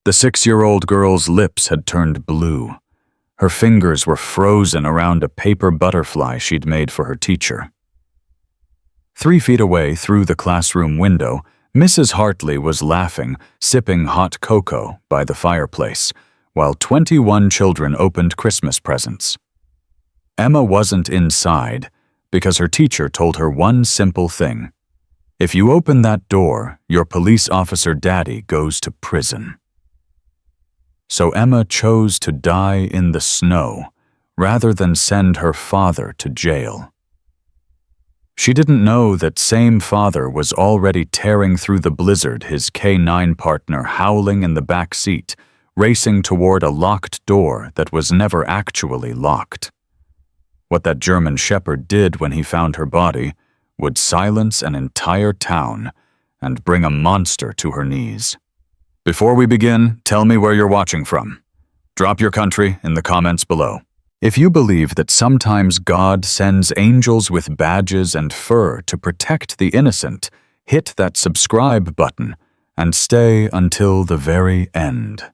The 6-year-old girl's lips had turned blue. Her fingers were frozen around a paper butterfly she'd made for her teacher. 3 feet away through the classroom window, Mrs. Hartley was laughing, sipping hot cocoa by the fireplace, while 21 children opened Christmas presents. Emma wasn't inside because her teacher told her one simple thing. If you open that door, your police officer daddy goes to prison. So Emma chose to die in the snow rather than send her father to jail. She didn't know that same father was already tearing through the blizzard, his K-9 partner howling in the back seat, racing toward a locked door that was never actually locked. What that German shepherd did when he found her body would silence an entire town and bring a monster to her knees. Before we begin, tell me where you're watching from. Drop your country in the comments below. If you believe that sometimes God sends angels with badges and fur to protect the innocent, hit that subscribe button and stay until the very end.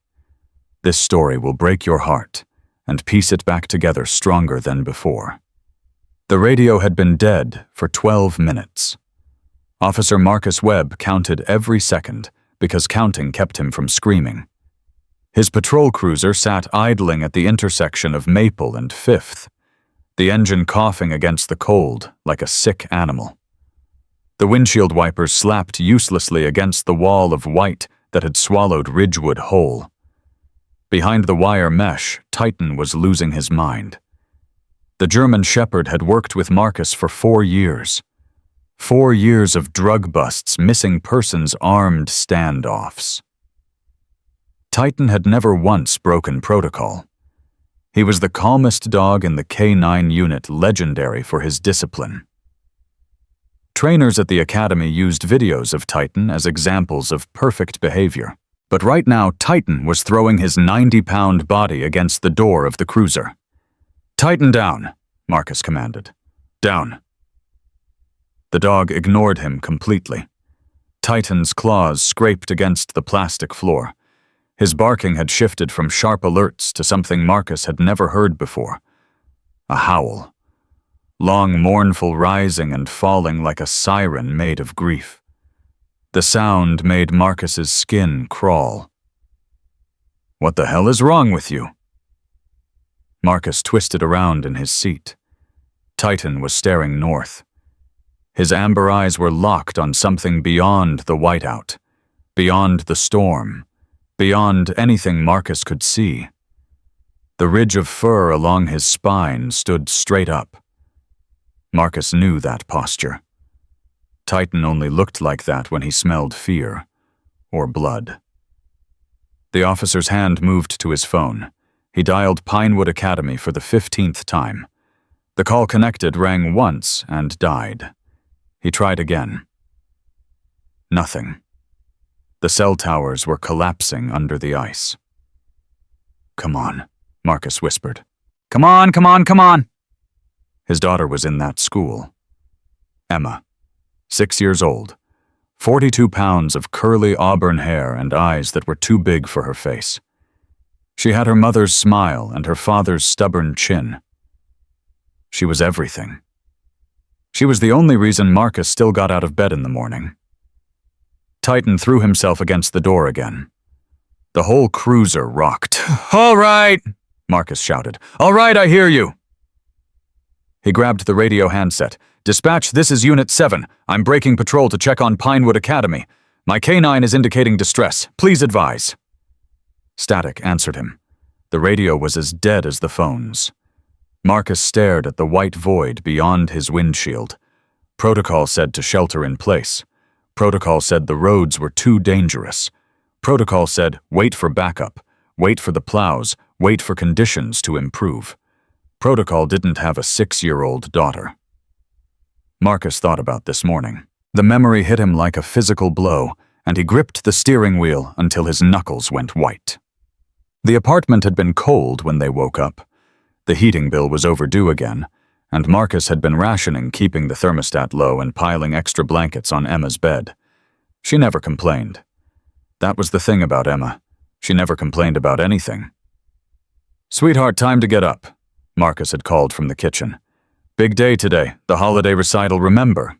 This story will break your heart and piece it back together stronger than before. The radio had been dead for 12 minutes. Officer Marcus Webb counted every second because counting kept him from screaming. His patrol cruiser sat idling at the intersection of Maple and 5th, the engine coughing against the cold like a sick animal. The windshield wipers slapped uselessly against the wall of white that had swallowed Ridgewood whole. Behind the wire mesh, Titan was losing his mind. The German shepherd had worked with Marcus for 4 years. 4 years of drug busts, missing persons, armed standoffs. Titan had never once broken protocol. He was the calmest dog in the K-9 unit, legendary for his discipline. Trainers at the academy used videos of Titan as examples of perfect behavior. But right now, Titan was throwing his 90-pound body against the door of the cruiser. "Titan down," Marcus commanded. "Down." The dog ignored him completely. Titan's claws scraped against the plastic floor. His barking had shifted from sharp alerts to something Marcus had never heard before. A howl. Long, mournful rising and falling like a siren made of grief. The sound made Marcus's skin crawl. "What the hell is wrong with you?" Marcus twisted around in his seat. Titan was staring north. His amber eyes were locked on something beyond the whiteout, beyond the storm, beyond anything Marcus could see. The ridge of fur along his spine stood straight up. Marcus knew that posture. Titan only looked like that when he smelled fear or blood. The officer's hand moved to his phone. He dialed Pinewood Academy for the 15th time. The call connected, rang once, and died. He tried again. Nothing. The cell towers were collapsing under the ice. "Come on," Marcus whispered. "Come on, come on, come on!" His daughter was in that school. Emma, 6 years old, 42 pounds of curly auburn hair and eyes that were too big for her face. She had her mother's smile and her father's stubborn chin. She was everything. She was the only reason Marcus still got out of bed in the morning. Titan threw himself against the door again. The whole cruiser rocked. "All right," Marcus shouted. "All right, I hear you." He grabbed the radio handset. "Dispatch, this is Unit 7. I'm breaking patrol to check on Pinewood Academy. My K-9 is indicating distress. Please advise." Static answered him. The radio was as dead as the phones. Marcus stared at the white void beyond his windshield. Protocol said to shelter in place. Protocol said the roads were too dangerous. Protocol said wait for backup, wait for the plows, wait for conditions to improve. Protocol didn't have a 6-year-old daughter. Marcus thought about this morning. The memory hit him like a physical blow, and he gripped the steering wheel until his knuckles went white. The apartment had been cold when they woke up. The heating bill was overdue again, and Marcus had been rationing, keeping the thermostat low and piling extra blankets on Emma's bed. She never complained. That was the thing about Emma. She never complained about anything. "Sweetheart, time to get up," Marcus had called from the kitchen. "Big day today, the holiday recital, remember?"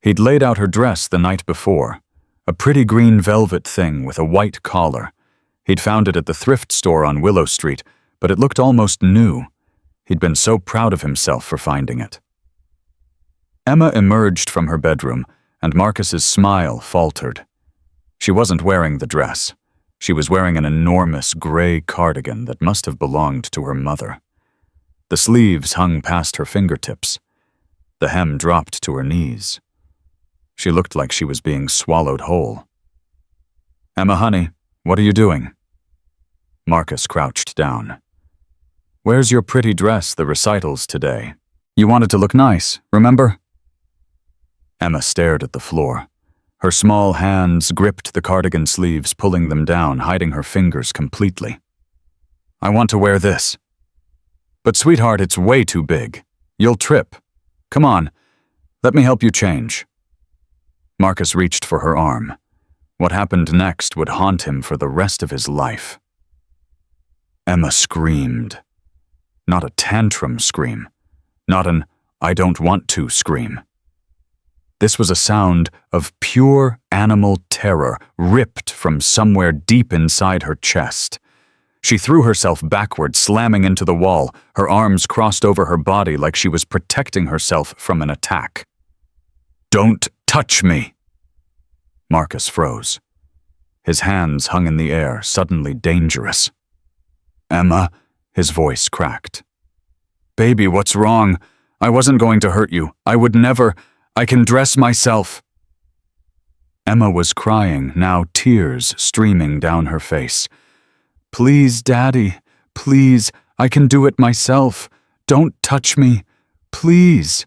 He'd laid out her dress the night before, a pretty green velvet thing with a white collar. He'd found it at the thrift store on Willow Street, but it looked almost new. He'd been so proud of himself for finding it. Emma emerged from her bedroom, and Marcus's smile faltered. She wasn't wearing the dress. She was wearing an enormous gray cardigan that must have belonged to her mother. The sleeves hung past her fingertips. The hem dropped to her knees. She looked like she was being swallowed whole. "Emma, honey, what are you doing?" Marcus crouched down. "Where's your pretty dress, the recital's today? You wanted to look nice, remember?" Emma stared at the floor. Her small hands gripped the cardigan sleeves, pulling them down, hiding her fingers completely. "I want to wear this." "But sweetheart, it's way too big. You'll trip. Come on, let me help you change." Marcus reached for her arm. What happened next would haunt him for the rest of his life. Emma screamed. Not a tantrum scream. Not an "I don't want to" scream. This was a sound of pure animal terror ripped from somewhere deep inside her chest. She threw herself backward, slamming into the wall, her arms crossed over her body like she was protecting herself from an attack. "Don't touch me!" Marcus froze. His hands hung in the air, suddenly dangerous. "Emma," his voice cracked. "Baby, what's wrong? I wasn't going to hurt you. I would never. I can dress myself." Emma was crying, now tears streaming down her face. "Please, Daddy, please, I can do it myself. Don't touch me, please."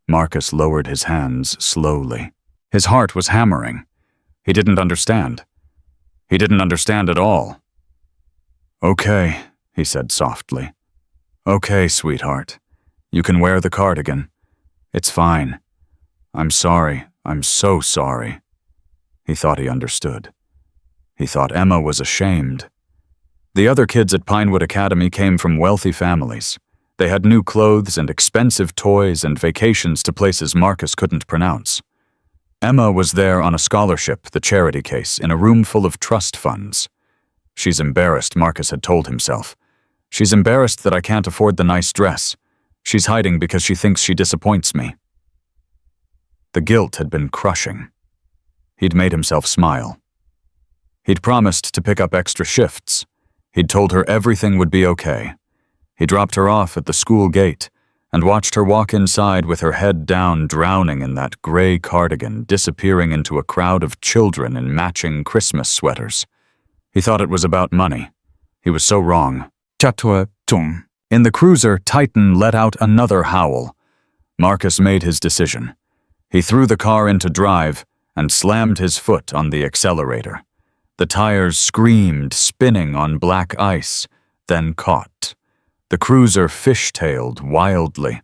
Marcus lowered his hands slowly. His heart was hammering. He didn't understand. He didn't understand at all. "Okay," he said softly. "Okay, sweetheart. You can wear the cardigan. It's fine. I'm sorry. I'm so sorry." He thought he understood. He thought Emma was ashamed. The other kids at Pinewood Academy came from wealthy families. They had new clothes and expensive toys and vacations to places Marcus couldn't pronounce. Emma was there on a scholarship, the charity case, in a room full of trust funds. "She's embarrassed," Marcus had told himself. "She's embarrassed that I can't afford the nice dress. She's hiding because she thinks she disappoints me." The guilt had been crushing. He'd made himself smile. He'd promised to pick up extra shifts. He'd told her everything would be okay. He dropped her off at the school gate and watched her walk inside with her head down, drowning in that gray cardigan, disappearing into a crowd of children in matching Christmas sweaters. He thought it was about money. He was so wrong. Chatwa-tung. In the cruiser, Titan let out another howl. Marcus made his decision. He threw the car into drive and slammed his foot on the accelerator. The tires screamed, spinning on black ice, then caught. The cruiser fishtailed wildly.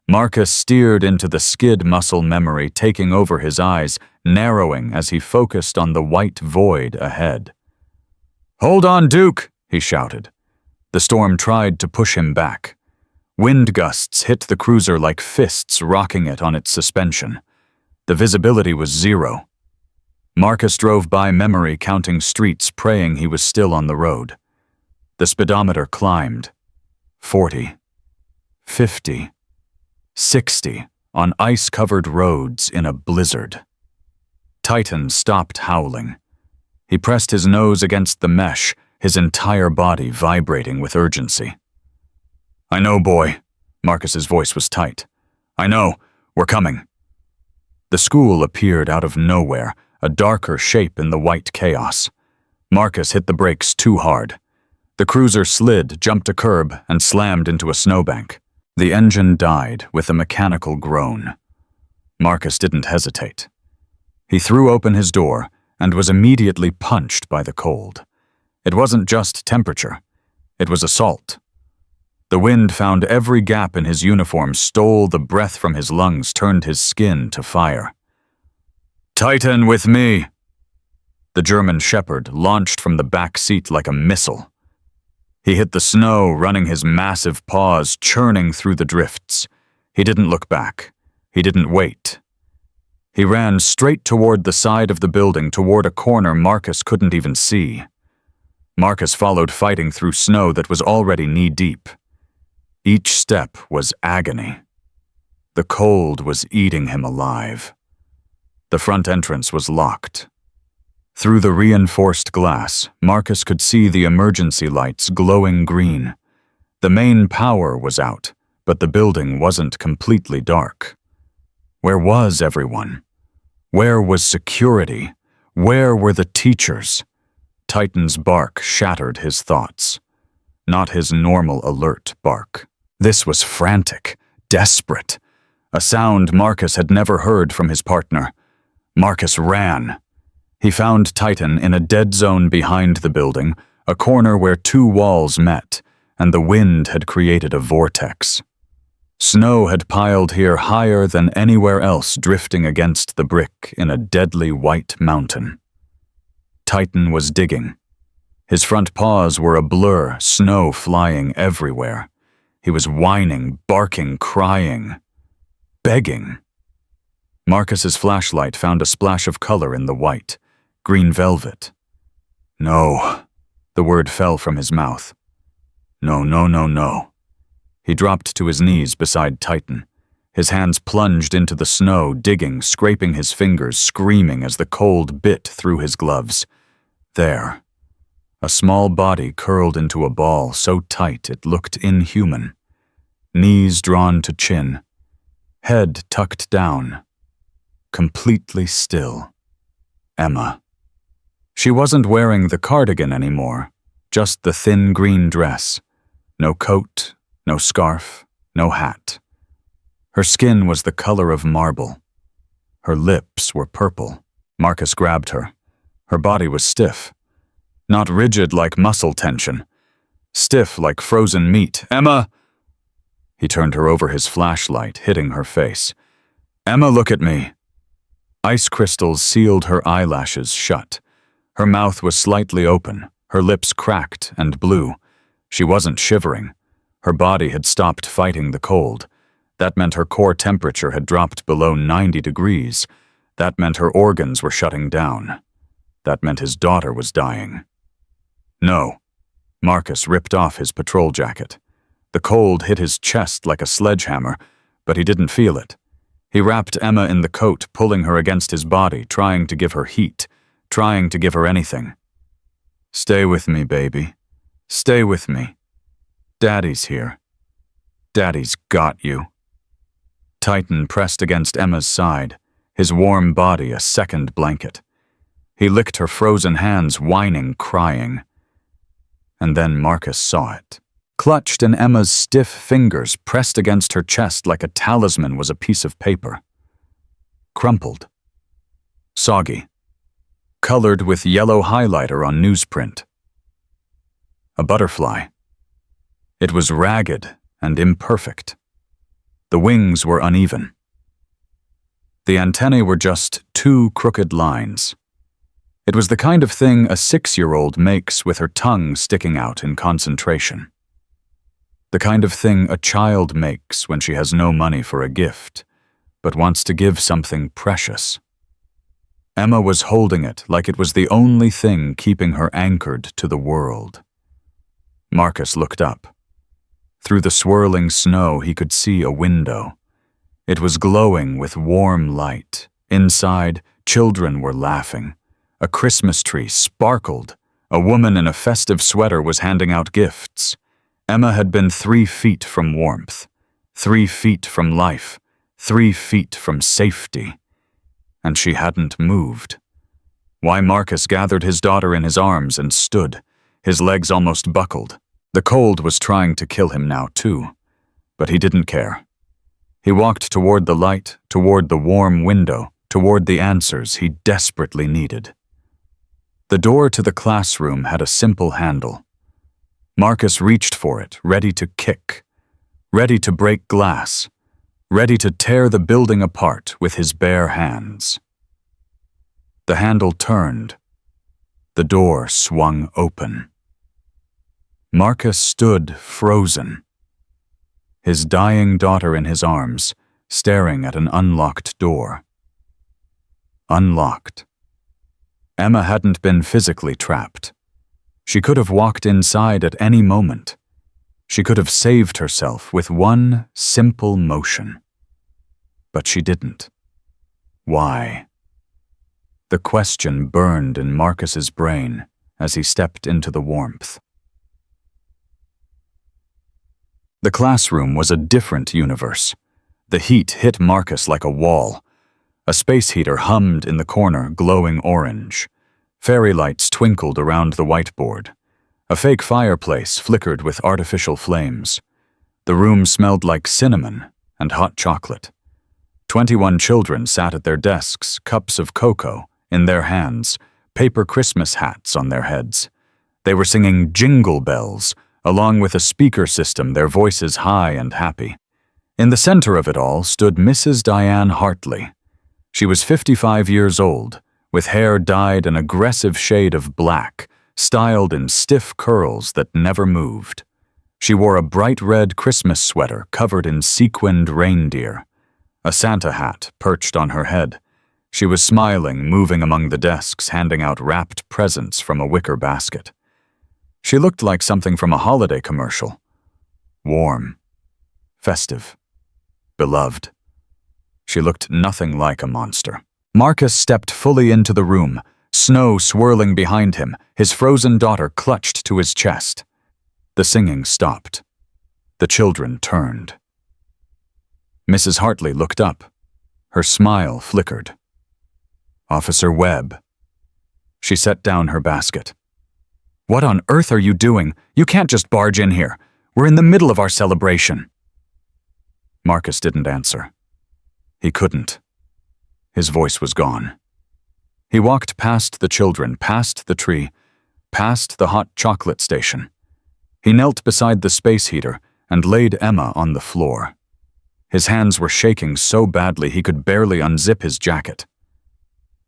Marcus steered into the skid muscle memory, taking over his eyes, narrowing as he focused on the white void ahead. "Hold on, Duke!" he shouted. The storm tried to push him back. Wind gusts hit the cruiser like fists, rocking it on its suspension. The visibility was zero. Marcus drove by memory, counting streets, praying he was still on the road. The speedometer climbed. 40, 50, 60 on ice-covered roads in a blizzard. Titan stopped howling. He pressed his nose against the mesh, his entire body vibrating with urgency. "I know, boy." Marcus's voice was tight. "I know. We're coming." The school appeared out of nowhere, a darker shape in the white chaos. Marcus hit the brakes too hard. The cruiser slid, jumped a curb, and slammed into a snowbank. The engine died with a mechanical groan. Marcus didn't hesitate. He threw open his door and was immediately punched by the cold. It wasn't just temperature. It was assault. The wind found every gap in his uniform, stole the breath from his lungs, turned his skin to fire. "Titan with me!" The German Shepherd launched from the back seat like a missile. He hit the snow, running his massive paws, churning through the drifts. He didn't look back. He didn't wait. He ran straight toward the side of the building, toward a corner Marcus couldn't even see. Marcus followed, fighting through snow that was already knee-deep. Each step was agony. The cold was eating him alive. The front entrance was locked. Through the reinforced glass, Marcus could see the emergency lights glowing green. The main power was out, but the building wasn't completely dark. Where was everyone? Where was security? Where were the teachers? Titan's bark shattered his thoughts. Not his normal alert bark. This was frantic, desperate. A sound Marcus had never heard from his partner. Marcus ran. He found Titan in a dead zone behind the building, a corner where two walls met, and the wind had created a vortex. Snow had piled here higher than anywhere else, drifting against the brick in a deadly white mountain. Titan was digging. His front paws were a blur, snow flying everywhere. He was whining, barking, crying, begging. Marcus's flashlight found a splash of color in the white. Green velvet. No. The word fell from his mouth. No, no, no, no. He dropped to his knees beside Titan. His hands plunged into the snow, digging, scraping his fingers, screaming as the cold bit through his gloves. There. A small body curled into a ball so tight it looked inhuman. Knees drawn to chin. Head tucked down. Completely still. Emma. She wasn't wearing the cardigan anymore, just the thin green dress. No coat, no scarf, no hat. Her skin was the color of marble. Her lips were purple. Marcus grabbed her. Her body was stiff. Not rigid like muscle tension. Stiff like frozen meat. Emma! He turned her over his flashlight, hitting her face. Emma, look at me. Ice crystals sealed her eyelashes shut. Her mouth was slightly open, her lips cracked and blue. She wasn't shivering. Her body had stopped fighting the cold. That meant her core temperature had dropped below 90 degrees. That meant her organs were shutting down. That meant his daughter was dying. No. Marcus ripped off his patrol jacket. The cold hit his chest like a sledgehammer, but he didn't feel it. He wrapped Emma in the coat, pulling her against his body, trying to give her heat. Trying to give her anything. Stay with me, baby. Stay with me. Daddy's here. Daddy's got you. Titan pressed against Emma's side, his warm body a second blanket. He licked her frozen hands, whining, crying. And then Marcus saw it. Clutched in Emma's stiff fingers, pressed against her chest like a talisman was a piece of paper. Crumpled. Soggy. Colored with yellow highlighter on newsprint. A butterfly. It was ragged and imperfect. The wings were uneven. The antennae were just two crooked lines. It was the kind of thing a 6-year-old makes with her tongue sticking out in concentration. The kind of thing a child makes when she has no money for a gift, but wants to give something precious. Emma was holding it like it was the only thing keeping her anchored to the world. Marcus looked up. Through the swirling snow, he could see a window. It was glowing with warm light. Inside, children were laughing. A Christmas tree sparkled. A woman in a festive sweater was handing out gifts. Emma had been 3 feet from warmth, 3 feet from life, 3 feet from safety. And she hadn't moved. Why Marcus gathered his daughter in his arms and stood, his legs almost buckled. The cold was trying to kill him now, too. But he didn't care. He walked toward the light, toward the warm window, toward the answers he desperately needed. The door to the classroom had a simple handle. Marcus reached for it, ready to kick, ready to break glass, ready to tear the building apart with his bare hands. The handle turned. The door swung open. Marcus stood frozen, his dying daughter in his arms, staring at an unlocked door. Unlocked. Emma hadn't been physically trapped. She could have walked inside at any moment. She could have saved herself with one simple motion. But she didn't. Why? The question burned in Marcus's brain as he stepped into the warmth. The classroom was a different universe. The heat hit Marcus like a wall. A space heater hummed in the corner, glowing orange. Fairy lights twinkled around the whiteboard. A fake fireplace flickered with artificial flames. The room smelled like cinnamon and hot chocolate. 21 children sat at their desks, cups of cocoa in their hands, paper Christmas hats on their heads. They were singing Jingle Bells, along with a speaker system, their voices high and happy. In the center of it all stood Mrs. Diane Hartley. She was 55 years old, with hair dyed an aggressive shade of black, styled in stiff curls that never moved. She wore a bright red Christmas sweater covered in sequined reindeer. A Santa hat perched on her head. She was smiling, moving among the desks, handing out wrapped presents from a wicker basket. She looked like something from a holiday commercial. Warm, festive, beloved. She looked nothing like a monster. Marcus stepped fully into the room, snow swirling behind him, his frozen daughter clutched to his chest. The singing stopped. The children turned. Mrs. Hartley looked up. Her smile flickered. Officer Webb. She set down her basket. "What on earth are you doing? You can't just barge in here. We're in the middle of our celebration." Marcus didn't answer. He couldn't. His voice was gone. He walked past the children, past the tree, past the hot chocolate station. He knelt beside the space heater and laid Emma on the floor. His hands were shaking so badly he could barely unzip his jacket.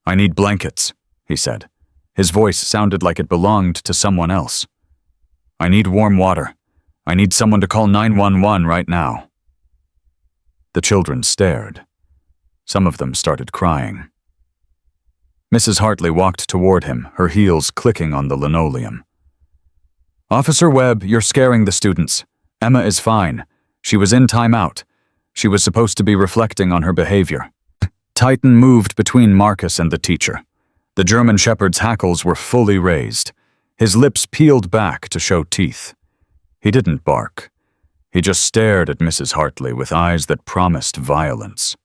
"I need blankets," he said. His voice sounded like it belonged to someone else. "I need warm water. I need someone to call 911 right now." The children stared. Some of them started crying. Mrs. Hartley walked toward him, her heels clicking on the linoleum. "Officer Webb, you're scaring the students. Emma is fine. She was in timeout. She was supposed to be reflecting on her behavior." Titan moved between Marcus and the teacher. The German Shepherd's hackles were fully raised. His lips peeled back to show teeth. He didn't bark. He just stared at Mrs. Hartley with eyes that promised violence.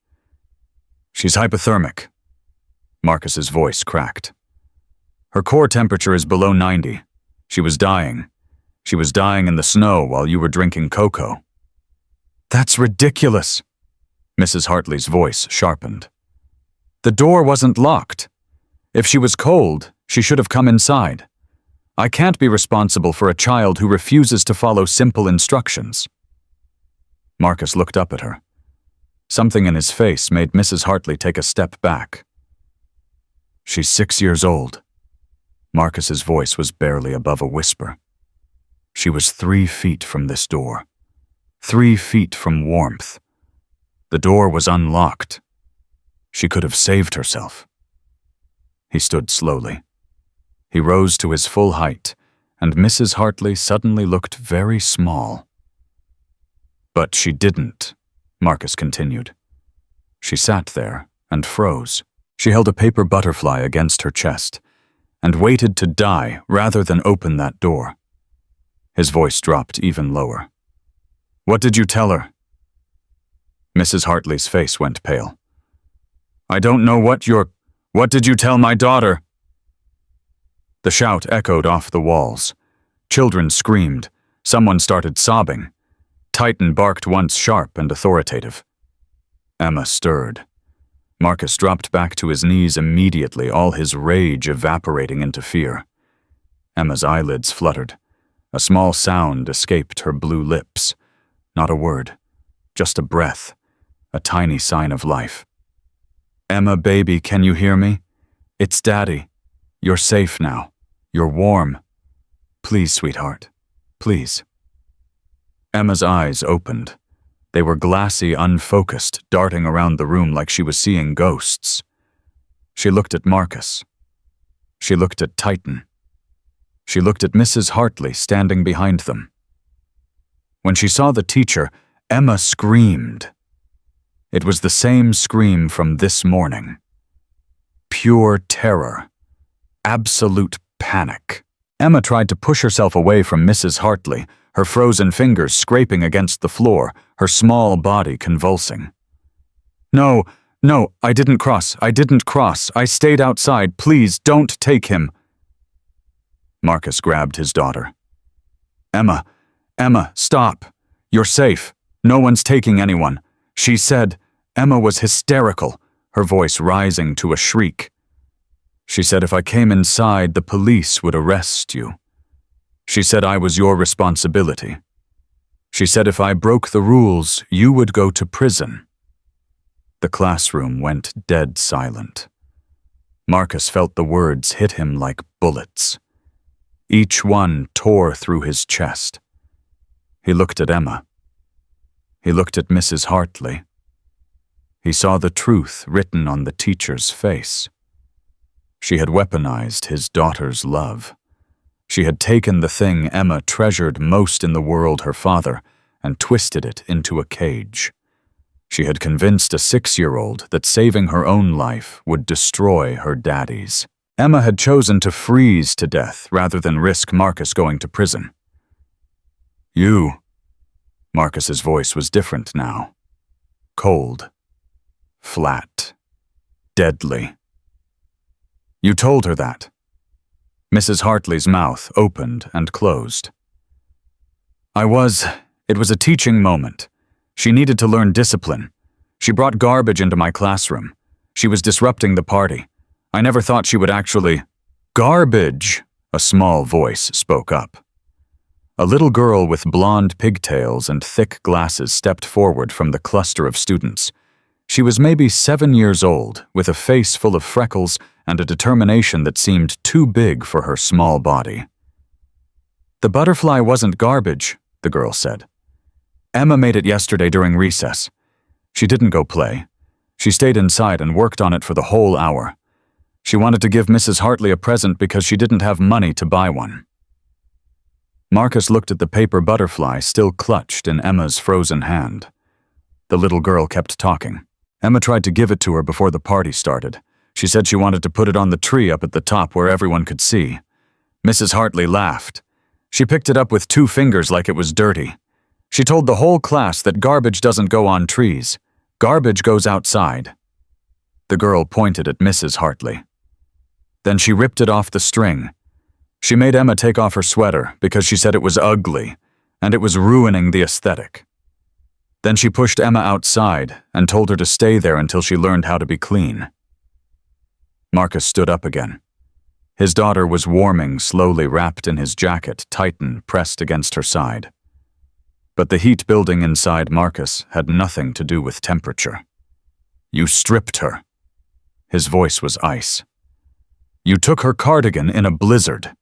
"She's hypothermic." Marcus's voice cracked. "Her core temperature is below 90. She was dying. She was dying in the snow while you were drinking cocoa." "That's ridiculous." Mrs. Hartley's voice sharpened. "The door wasn't locked. If she was cold, she should have come inside. I can't be responsible for a child who refuses to follow simple instructions." Marcus looked up at her. Something in his face made Mrs. Hartley take a step back. "She's 6 years old." Marcus's voice was barely above a whisper. She was 3 feet from this door. 3 feet from warmth. The door was unlocked. She could have saved herself. He stood slowly. He rose to his full height, and Mrs. Hartley suddenly looked very small. "But she didn't," Marcus continued. She sat there and froze. She held a paper butterfly against her chest and waited to die rather than open that door. His voice dropped even lower. "What did you tell her?" Mrs. Hartley's face went pale. "I don't know what did you tell my daughter?" The shout echoed off the walls. Children screamed. Someone started sobbing. Titan barked once sharp and authoritative. Emma stirred. Marcus dropped back to his knees immediately, all his rage evaporating into fear. Emma's eyelids fluttered. A small sound escaped her blue lips. Not a word, just a breath, a tiny sign of life. "Emma, baby, can you hear me? It's Daddy. You're safe now. You're warm. Please, sweetheart. Please. Emma's eyes opened. They were glassy, unfocused, darting around the room like she was seeing ghosts. She looked at Marcus. She looked at Titan. She looked at Mrs. Hartley standing behind them. When she saw the teacher, Emma screamed. It was the same scream from this morning. Pure terror. Absolute panic. Emma tried to push herself away from Mrs. Hartley, her frozen fingers scraping against the floor, her small body convulsing. No, I didn't cross. I stayed outside. Please, don't take him. Marcus grabbed his daughter. Emma, stop. You're safe. No one's taking anyone. She said. Emma was hysterical, her voice rising to a shriek. She said if I came inside, the police would arrest you. She said I was your responsibility. She said if I broke the rules, you would go to prison. The classroom went dead silent. Marcus felt the words hit him like bullets. Each one tore through his chest. He looked at Emma. He looked at Mrs. Hartley. He saw the truth written on the teacher's face. She had weaponized his daughter's love. She had taken the thing Emma treasured most in the world, her father, and twisted it into a cage. She had convinced a 6-year-old that saving her own life would destroy her daddy's. Emma had chosen to freeze to death rather than risk Marcus going to prison. You. Marcus's voice was different now. Cold. Flat. Deadly. You told her that. Mrs. Hartley's mouth opened and closed. It was a teaching moment. She needed to learn discipline. She brought garbage into my classroom. She was disrupting the party. I never thought she would actually— Garbage, a small voice spoke up. A little girl with blonde pigtails and thick glasses stepped forward from the cluster of students. She was maybe 7 years old, with a face full of freckles and a determination that seemed too big for her small body. The butterfly wasn't garbage, the girl said. Emma made it yesterday during recess. She didn't go play. She stayed inside and worked on it for the whole hour. She wanted to give Mrs. Hartley a present because she didn't have money to buy one. Marcus looked at the paper butterfly still clutched in Emma's frozen hand. The little girl kept talking. Emma tried to give it to her before the party started. She said she wanted to put it on the tree up at the top where everyone could see. Mrs. Hartley laughed. She picked it up with 2 fingers like it was dirty. She told the whole class that garbage doesn't go on trees. Garbage goes outside. The girl pointed at Mrs. Hartley. Then she ripped it off the string. She made Emma take off her sweater because she said it was ugly, and it was ruining the aesthetic. Then she pushed Emma outside and told her to stay there until she learned how to be clean. Marcus stood up again. His daughter was warming, slowly wrapped in his jacket, Titan pressed against her side. But the heat building inside Marcus had nothing to do with temperature. You stripped her. His voice was ice. You took her cardigan in a blizzard.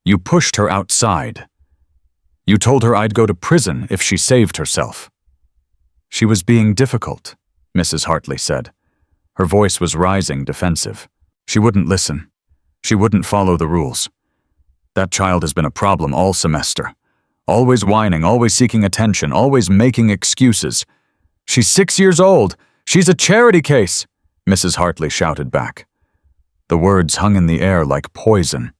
You pushed her outside. You told her I'd go to prison if she saved herself. She was being difficult, Mrs. Hartley said. Her voice was rising, defensive. She wouldn't listen. She wouldn't follow the rules. That child has been a problem all semester. Always whining, always seeking attention, always making excuses. She's 6 years old. She's a charity case, Mrs. Hartley shouted back. The words hung in the air like poison.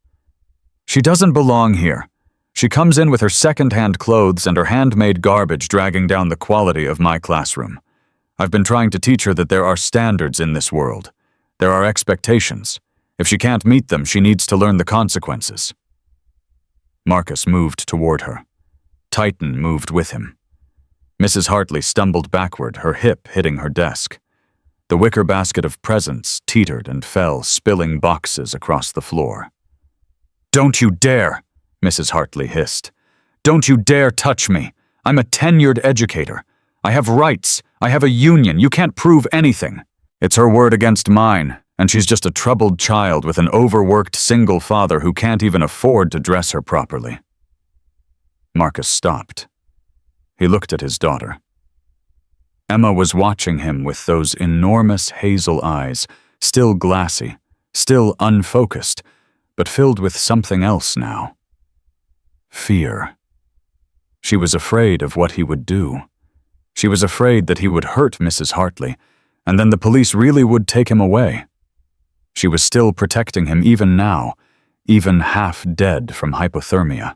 She doesn't belong here. She comes in with her second-hand clothes and her handmade garbage dragging down the quality of my classroom. I've been trying to teach her that there are standards in this world. There are expectations. If she can't meet them, she needs to learn the consequences. Marcus moved toward her. Titan moved with him. Mrs. Hartley stumbled backward, her hip hitting her desk. The wicker basket of presents teetered and fell, spilling boxes across the floor. Don't you dare, Mrs. Hartley hissed. Don't you dare touch me. I'm a tenured educator. I have rights. I have a union. You can't prove anything. It's her word against mine, and she's just a troubled child with an overworked single father who can't even afford to dress her properly. Marcus stopped. He looked at his daughter. Emma was watching him with those enormous hazel eyes, still glassy, still unfocused, but filled with something else now. Fear. She was afraid of what he would do. She was afraid that he would hurt Mrs. Hartley, and then the police really would take him away. She was still protecting him even now, even half dead from hypothermia.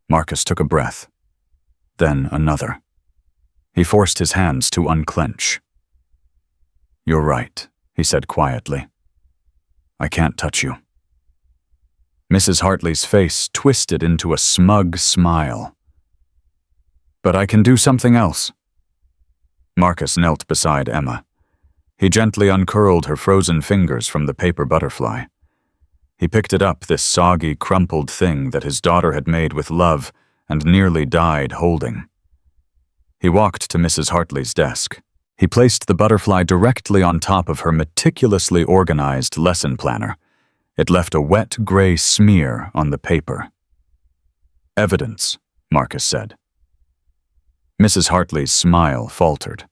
Marcus took a breath, then another. He forced his hands to unclench. "You're right," he said quietly. "I can't touch you." Mrs. Hartley's face twisted into a smug smile. "But I can do something else." Marcus knelt beside Emma. He gently uncurled her frozen fingers from the paper butterfly. He picked it up, this soggy, crumpled thing that his daughter had made with love and nearly died holding. He walked to Mrs. Hartley's desk. He placed the butterfly directly on top of her meticulously organized lesson planner. It left a wet gray smear on the paper. "Evidence," Marcus said. Mrs. Hartley's smile faltered.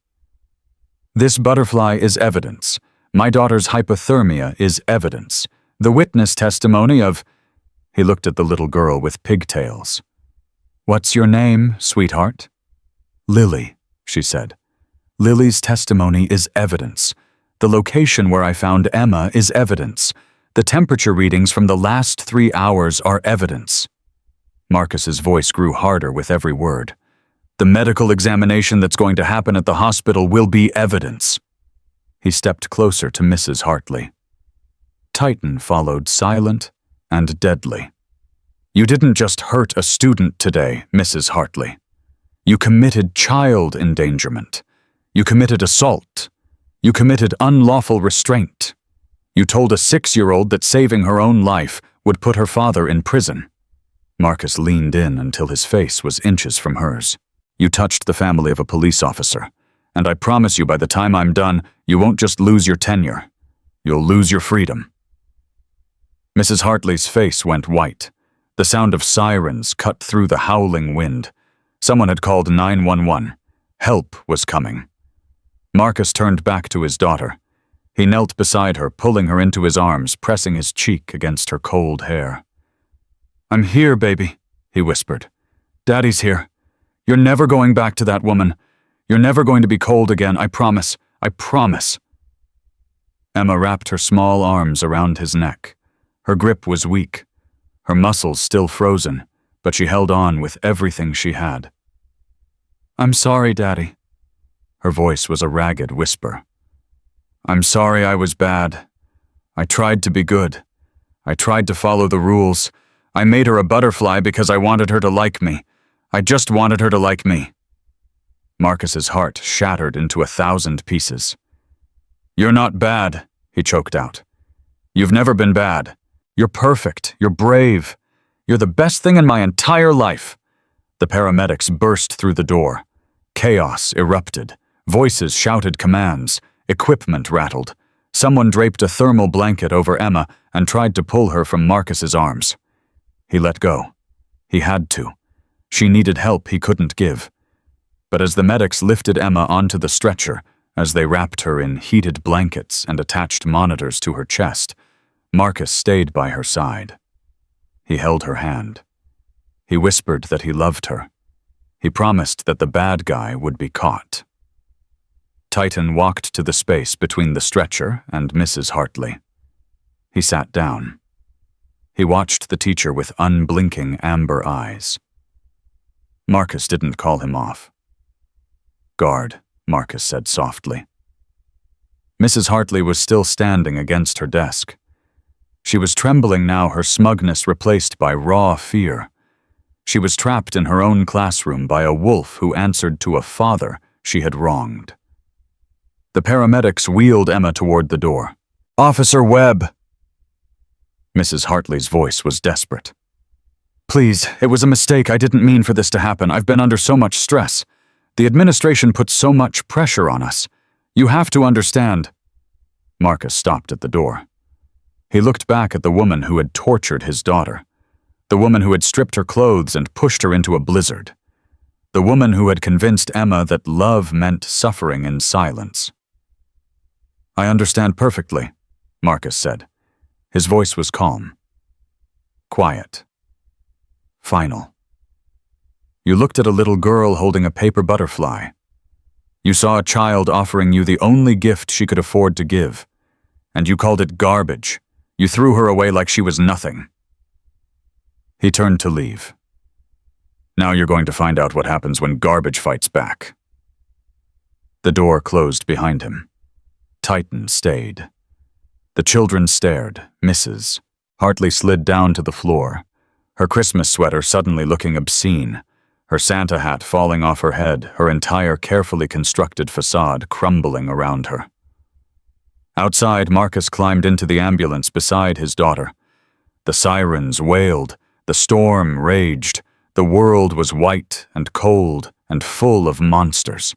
"This butterfly is evidence. My daughter's hypothermia is evidence. The witness testimony of—" He looked at the little girl with pigtails. "What's your name, sweetheart?" "Lily," she said. "Lily's testimony is evidence. The location where I found Emma is evidence. The temperature readings from the last 3 hours are evidence." Marcus's voice grew harder with every word. "The medical examination that's going to happen at the hospital will be evidence." He stepped closer to Mrs. Hartley. Titan followed, silent and deadly. "You didn't just hurt a student today, Mrs. Hartley. You committed child endangerment. You committed assault. You committed unlawful restraint. You told a 6-year-old that saving her own life would put her father in prison." Marcus leaned in until his face was inches from hers. "You touched the family of a police officer, and I promise you by the time I'm done, you won't just lose your tenure. You'll lose your freedom." Mrs. Hartley's face went white. The sound of sirens cut through the howling wind. Someone had called 911. Help was coming. Marcus turned back to his daughter. He knelt beside her, pulling her into his arms, pressing his cheek against her cold hair. "I'm here, baby," he whispered. "Daddy's here. You're never going back to that woman. You're never going to be cold again, I promise. I promise." Emma wrapped her small arms around his neck. Her grip was weak, her muscles still frozen, but she held on with everything she had. "I'm sorry, Daddy." Her voice was a ragged whisper. "I'm sorry I was bad. I tried to be good. I tried to follow the rules. I made her a butterfly because I wanted her to like me. I just wanted her to like me." Marcus's heart shattered into 1,000 pieces. "You're not bad," he choked out. "You've never been bad. You're perfect. You're brave. You're the best thing in my entire life." The paramedics burst through the door. Chaos erupted. Voices shouted commands. Equipment rattled. Someone draped a thermal blanket over Emma and tried to pull her from Marcus's arms. He let go. He had to. She needed help he couldn't give. But as the medics lifted Emma onto the stretcher, as they wrapped her in heated blankets and attached monitors to her chest, Marcus stayed by her side. He held her hand. He whispered that he loved her. He promised that the bad guy would be caught. Titan walked to the space between the stretcher and Mrs. Hartley. He sat down. He watched the teacher with unblinking amber eyes. Marcus didn't call him off. "Guard," Marcus said softly. Mrs. Hartley was still standing against her desk. She was trembling now, her smugness replaced by raw fear. She was trapped in her own classroom by a wolf who answered to a father she had wronged. The paramedics wheeled Emma toward the door. "Officer Webb!" Mrs. Hartley's voice was desperate. "Please, it was a mistake. I didn't mean for this to happen. I've been under so much stress. The administration puts so much pressure on us. You have to understand." Marcus stopped at the door. He looked back at the woman who had tortured his daughter, the woman who had stripped her clothes and pushed her into a blizzard, the woman who had convinced Emma that love meant suffering in silence. "I understand perfectly," Marcus said. His voice was calm. Quiet. Final. You looked at a little girl holding a paper butterfly. You saw a child offering you the only gift she could afford to give, and you called it garbage. You threw her away like she was nothing. He turned to leave. Now you're going to find out what happens when garbage fights back. The door closed behind him. Titan stayed. The children stared. Mrs. Hartley slid down to the floor, her Christmas sweater suddenly looking obscene, her Santa hat falling off her head, her entire carefully constructed facade crumbling around her. Outside, Marcus climbed into the ambulance beside his daughter. The sirens wailed, the storm raged, the world was white and cold and full of monsters.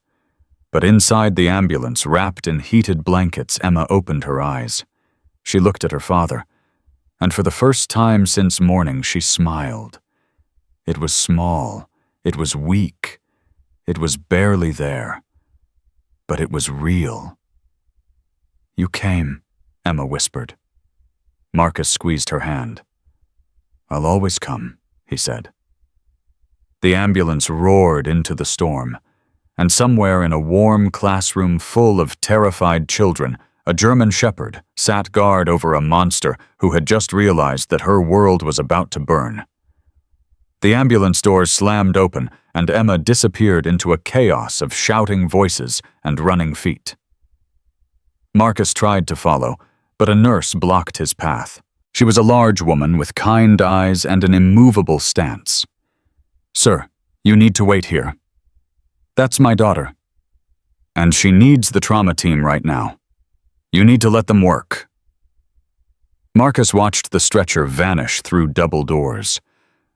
But inside the ambulance, wrapped in heated blankets, Emma opened her eyes. She looked at her father, and for the first time since morning she smiled. It was small, it was weak, it was barely there, but it was real. "You came," Emma whispered. Marcus squeezed her hand. "I'll always come," he said. The ambulance roared into the storm, and somewhere in a warm classroom full of terrified children, a German shepherd sat guard over a monster who had just realized that her world was about to burn. The ambulance doors slammed open, and Emma disappeared into a chaos of shouting voices and running feet. Marcus tried to follow, but a nurse blocked his path. She was a large woman with kind eyes and an immovable stance. "Sir, you need to wait here." "That's my daughter. And she needs the trauma team right now. You need to let them work." Marcus watched the stretcher vanish through double doors.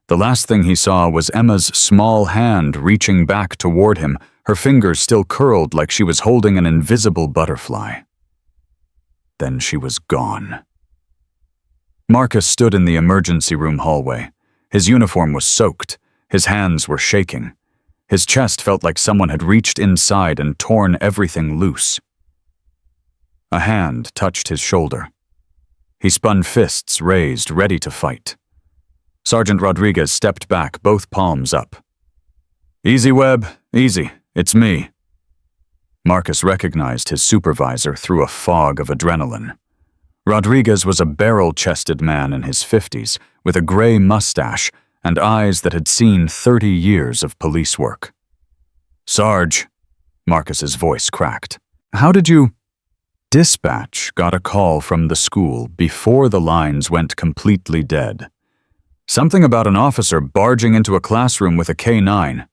The last thing he saw was Emma's small hand reaching back toward him, her fingers still curled like she was holding an invisible butterfly. Then she was gone. Marcus stood in the emergency room hallway. His uniform was soaked. His hands were shaking. His chest felt like someone had reached inside and torn everything loose. A hand touched his shoulder. He spun fists raised, ready to fight. Sergeant Rodriguez stepped back, both palms up. "Easy, Webb, easy. It's me." Marcus recognized his supervisor through a fog of adrenaline. Rodriguez was a barrel-chested man in his 50s, with a gray mustache and eyes that had seen 30 years of police work. "Sarge," Marcus's voice cracked. "How did you—" Dispatch got a call from the school before the lines went completely dead. Something about an officer barging into a classroom with a K-9.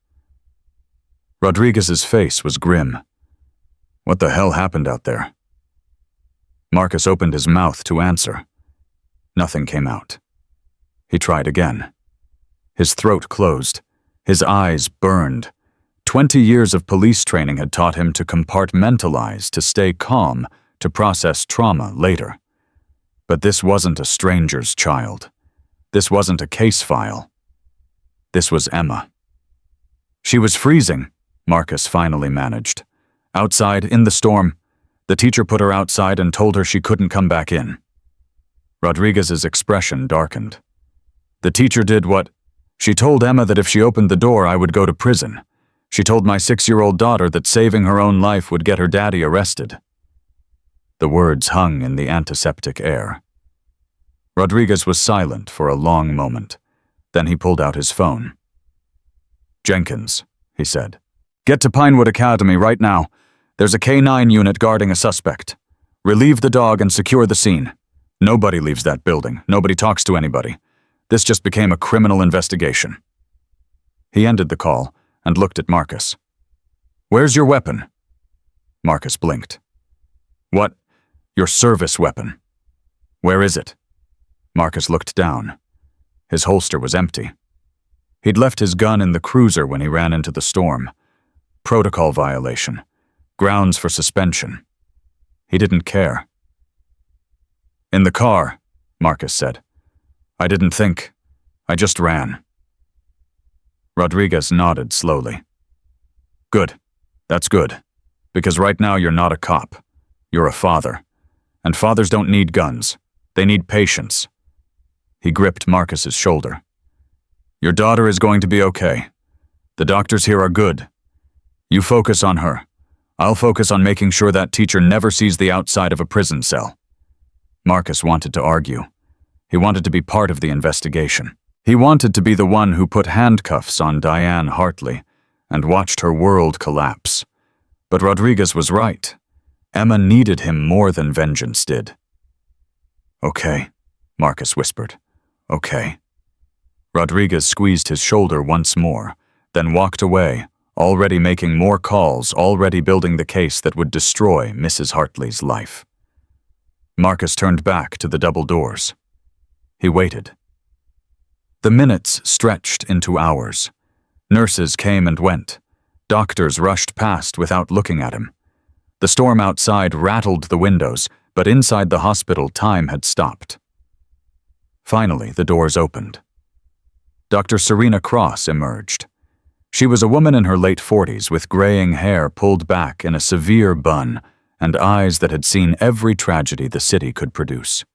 Rodriguez's face was grim. What the hell happened out there? Marcus opened his mouth to answer. Nothing came out. He tried again. His throat closed. His eyes burned. 20 years of police training had taught him to compartmentalize, to stay calm, to process trauma later. But this wasn't a stranger's child. This wasn't a case file. This was Emma. She was freezing, Marcus finally managed. Outside, in the storm, the teacher put her outside and told her she couldn't come back in. Rodriguez's expression darkened. The teacher did what? She told Emma that if she opened the door, I would go to prison. She told my 6-year-old daughter that saving her own life would get her daddy arrested. The words hung in the antiseptic air. Rodriguez was silent for a long moment. Then he pulled out his phone. "Jenkins," he said. "Get to Pinewood Academy right now. There's a K-9 unit guarding a suspect. Relieve the dog and secure the scene. Nobody leaves that building. Nobody talks to anybody. This just became a criminal investigation." He ended the call and looked at Marcus. "Where's your weapon?" Marcus blinked. "What? Your service weapon. Where is it?" Marcus looked down. His holster was empty. He'd left his gun in the cruiser when he ran into the storm. Protocol violation. Grounds for suspension. He didn't care. In the car, Marcus said. I didn't think. I just ran. Rodriguez nodded slowly. Good. That's good. Because right now you're not a cop. You're a father. And fathers don't need guns. They need patience. He gripped Marcus's shoulder. Your daughter is going to be okay. The doctors here are good. You focus on her. I'll focus on making sure that teacher never sees the outside of a prison cell. Marcus wanted to argue. He wanted to be part of the investigation. He wanted to be the one who put handcuffs on Diane Hartley and watched her world collapse. But Rodriguez was right. Emma needed him more than vengeance did. Okay, Marcus whispered. Okay. Rodriguez squeezed his shoulder once more, then walked away, already making more calls, already building the case that would destroy Mrs. Hartley's life. Marcus turned back to the double doors. He waited. The minutes stretched into hours. Nurses came and went. Doctors rushed past without looking at him. The storm outside rattled the windows, but inside the hospital time had stopped. Finally, the doors opened. Dr. Serena Cross emerged. She was a woman in her late 40s with graying hair pulled back in a severe bun and eyes that had seen every tragedy the city could produce.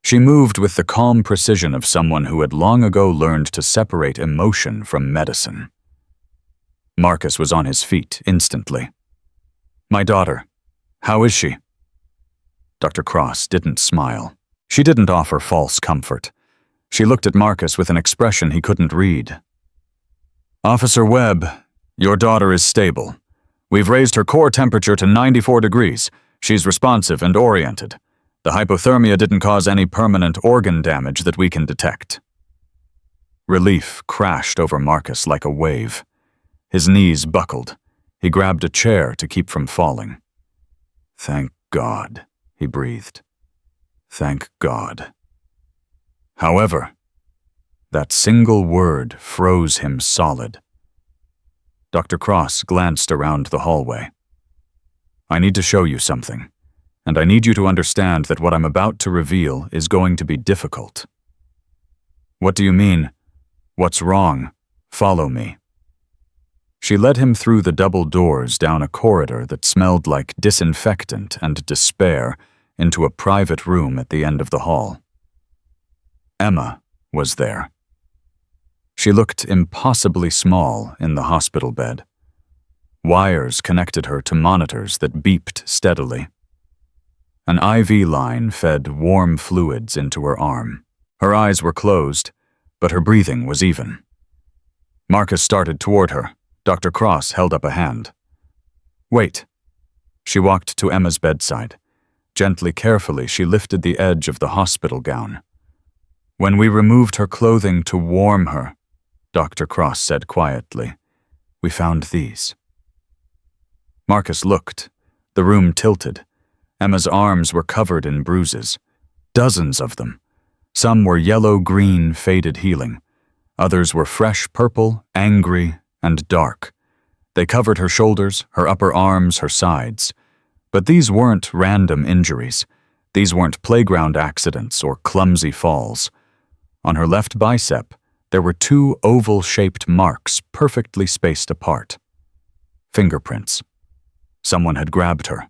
She moved with the calm precision of someone who had long ago learned to separate emotion from medicine. Marcus was on his feet instantly. My daughter, how is she? Dr. Cross didn't smile. She didn't offer false comfort. She looked at Marcus with an expression he couldn't read. Officer Webb, your daughter is stable. We've raised her core temperature to 94 degrees. She's responsive and oriented. The hypothermia didn't cause any permanent organ damage that we can detect. Relief crashed over Marcus like a wave. His knees buckled. He grabbed a chair to keep from falling. Thank God, he breathed. Thank God. However, that single word froze him solid. Dr. Cross glanced around the hallway. I need to show you something, and I need you to understand that what I'm about to reveal is going to be difficult. What do you mean? What's wrong? Follow me. She led him through the double doors down a corridor that smelled like disinfectant and despair into a private room at the end of the hall. Emma was there. She looked impossibly small in the hospital bed. Wires connected her to monitors that beeped steadily. An IV line fed warm fluids into her arm. Her eyes were closed, but her breathing was even. Marcus started toward her. Dr. Cross held up a hand. Wait. She walked to Emma's bedside. Gently, carefully, she lifted the edge of the hospital gown. When we removed her clothing to warm her, Dr. Cross said quietly, we found these. Marcus looked. The room tilted. Emma's arms were covered in bruises. Dozens of them. Some were yellow-green, faded healing. Others were fresh purple, angry, and dark. They covered her shoulders, her upper arms, her sides. But these weren't random injuries. These weren't playground accidents or clumsy falls. On her left bicep, there were 2 oval-shaped marks perfectly spaced apart. Fingerprints. Someone had grabbed her.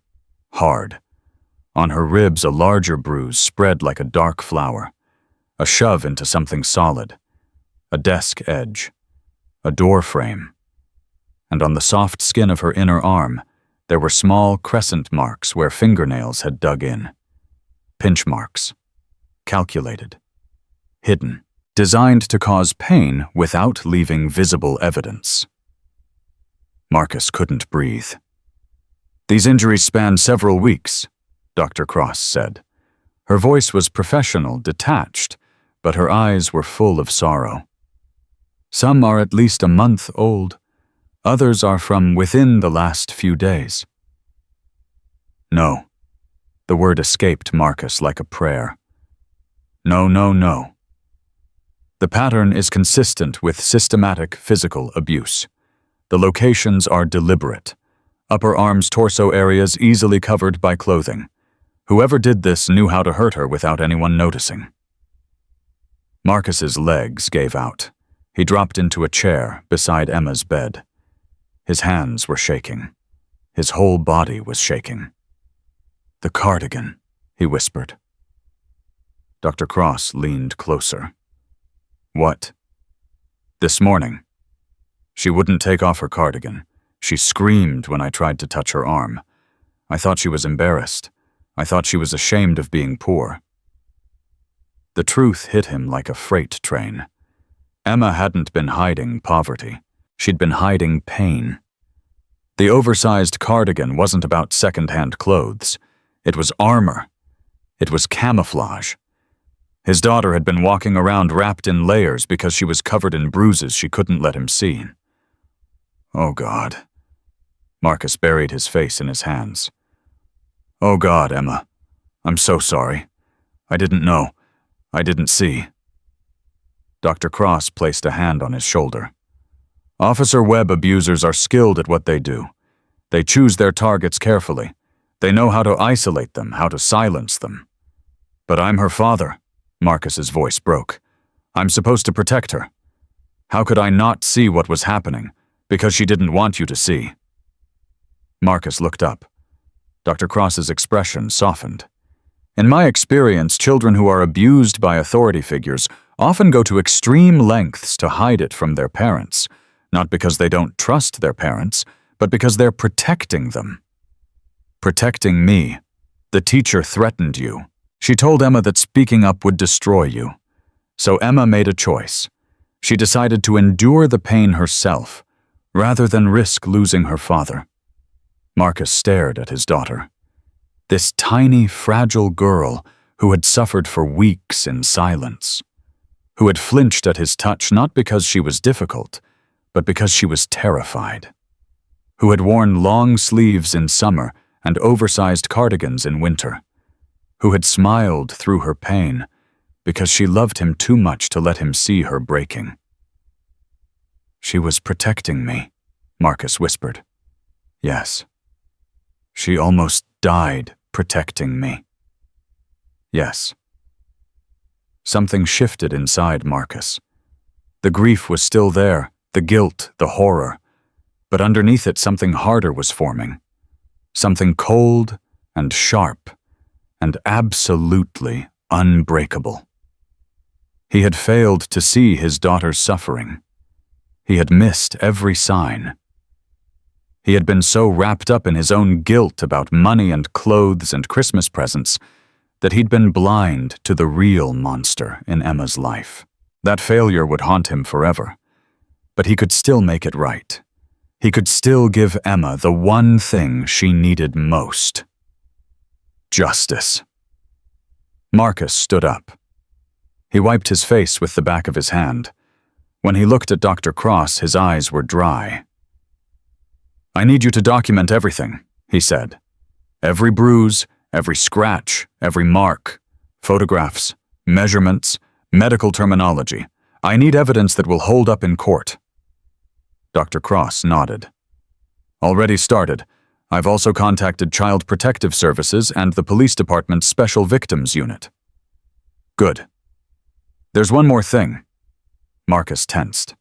Hard. On her ribs, a larger bruise spread like a dark flower. A shove into something solid. A desk edge. A door frame. And on the soft skin of her inner arm, there were small crescent marks where fingernails had dug in. Pinch marks. Calculated. Hidden. Designed to cause pain without leaving visible evidence. Marcus couldn't breathe. These injuries span several weeks, Dr. Cross said. Her voice was professional, detached, but her eyes were full of sorrow. Some are at least a month old. Others are from within the last few days. No. The word escaped Marcus like a prayer. No, no, no. The pattern is consistent with systematic physical abuse. The locations are deliberate. Upper arms, torso areas easily covered by clothing. Whoever did this knew how to hurt her without anyone noticing. Marcus's legs gave out. He dropped into a chair beside Emma's bed. His hands were shaking. His whole body was shaking. "The cardigan," he whispered. Dr. Cross leaned closer. "What?" "This morning. She wouldn't take off her cardigan. She screamed when I tried to touch her arm. I thought she was embarrassed. I thought she was ashamed of being poor." The truth hit him like a freight train. Emma hadn't been hiding poverty. She'd been hiding pain. The oversized cardigan wasn't about second-hand clothes. It was armor. It was camouflage. His daughter had been walking around wrapped in layers because she was covered in bruises she couldn't let him see. "Oh, God." Marcus buried his face in his hands. "Oh, God, Emma. I'm so sorry. I didn't know. I didn't see." Dr. Cross placed a hand on his shoulder. "Officer Webb abusers are skilled at what they do. They choose their targets carefully. They know how to isolate them, how to silence them. But I'm her father." Marcus's voice broke. "I'm supposed to protect her. How could I not see what was happening, because she didn't want you to see?" Marcus looked up. Dr. Cross's expression softened. "In my experience, children who are abused by authority figures often go to extreme lengths to hide it from their parents, not because they don't trust their parents, but because they're protecting them. Protecting me. The teacher threatened you. She told Emma that speaking up would destroy you. So Emma made a choice. She decided to endure the pain herself, rather than risk losing her father." Marcus stared at his daughter. This tiny, fragile girl who had suffered for weeks in silence, who had flinched at his touch not because she was difficult, but because she was terrified, who had worn long sleeves in summer and oversized cardigans in winter, who had smiled through her pain because she loved him too much to let him see her breaking. "She was protecting me," Marcus whispered. "Yes. She almost died protecting me." "Yes." Something shifted inside Marcus. The grief was still there, the guilt, the horror, but underneath it something harder was forming. Something cold and sharp and absolutely unbreakable. He had failed to see his daughter's suffering. He had missed every sign. He had been so wrapped up in his own guilt about money and clothes and Christmas presents that he'd been blind to the real monster in Emma's life. That failure would haunt him forever. But he could still make it right. He could still give Emma the one thing she needed most. Justice. Marcus stood up. He wiped his face with the back of his hand. When he looked at Dr. Cross, his eyes were dry. "I need you to document everything," he said. "Every bruise, every scratch, every mark. Photographs, measurements, medical terminology. I need evidence that will hold up in court." Dr. Cross nodded. "Already started. I've also contacted Child Protective Services and the Police Department's Special Victims Unit." "Good. There's one more thing." Marcus tensed.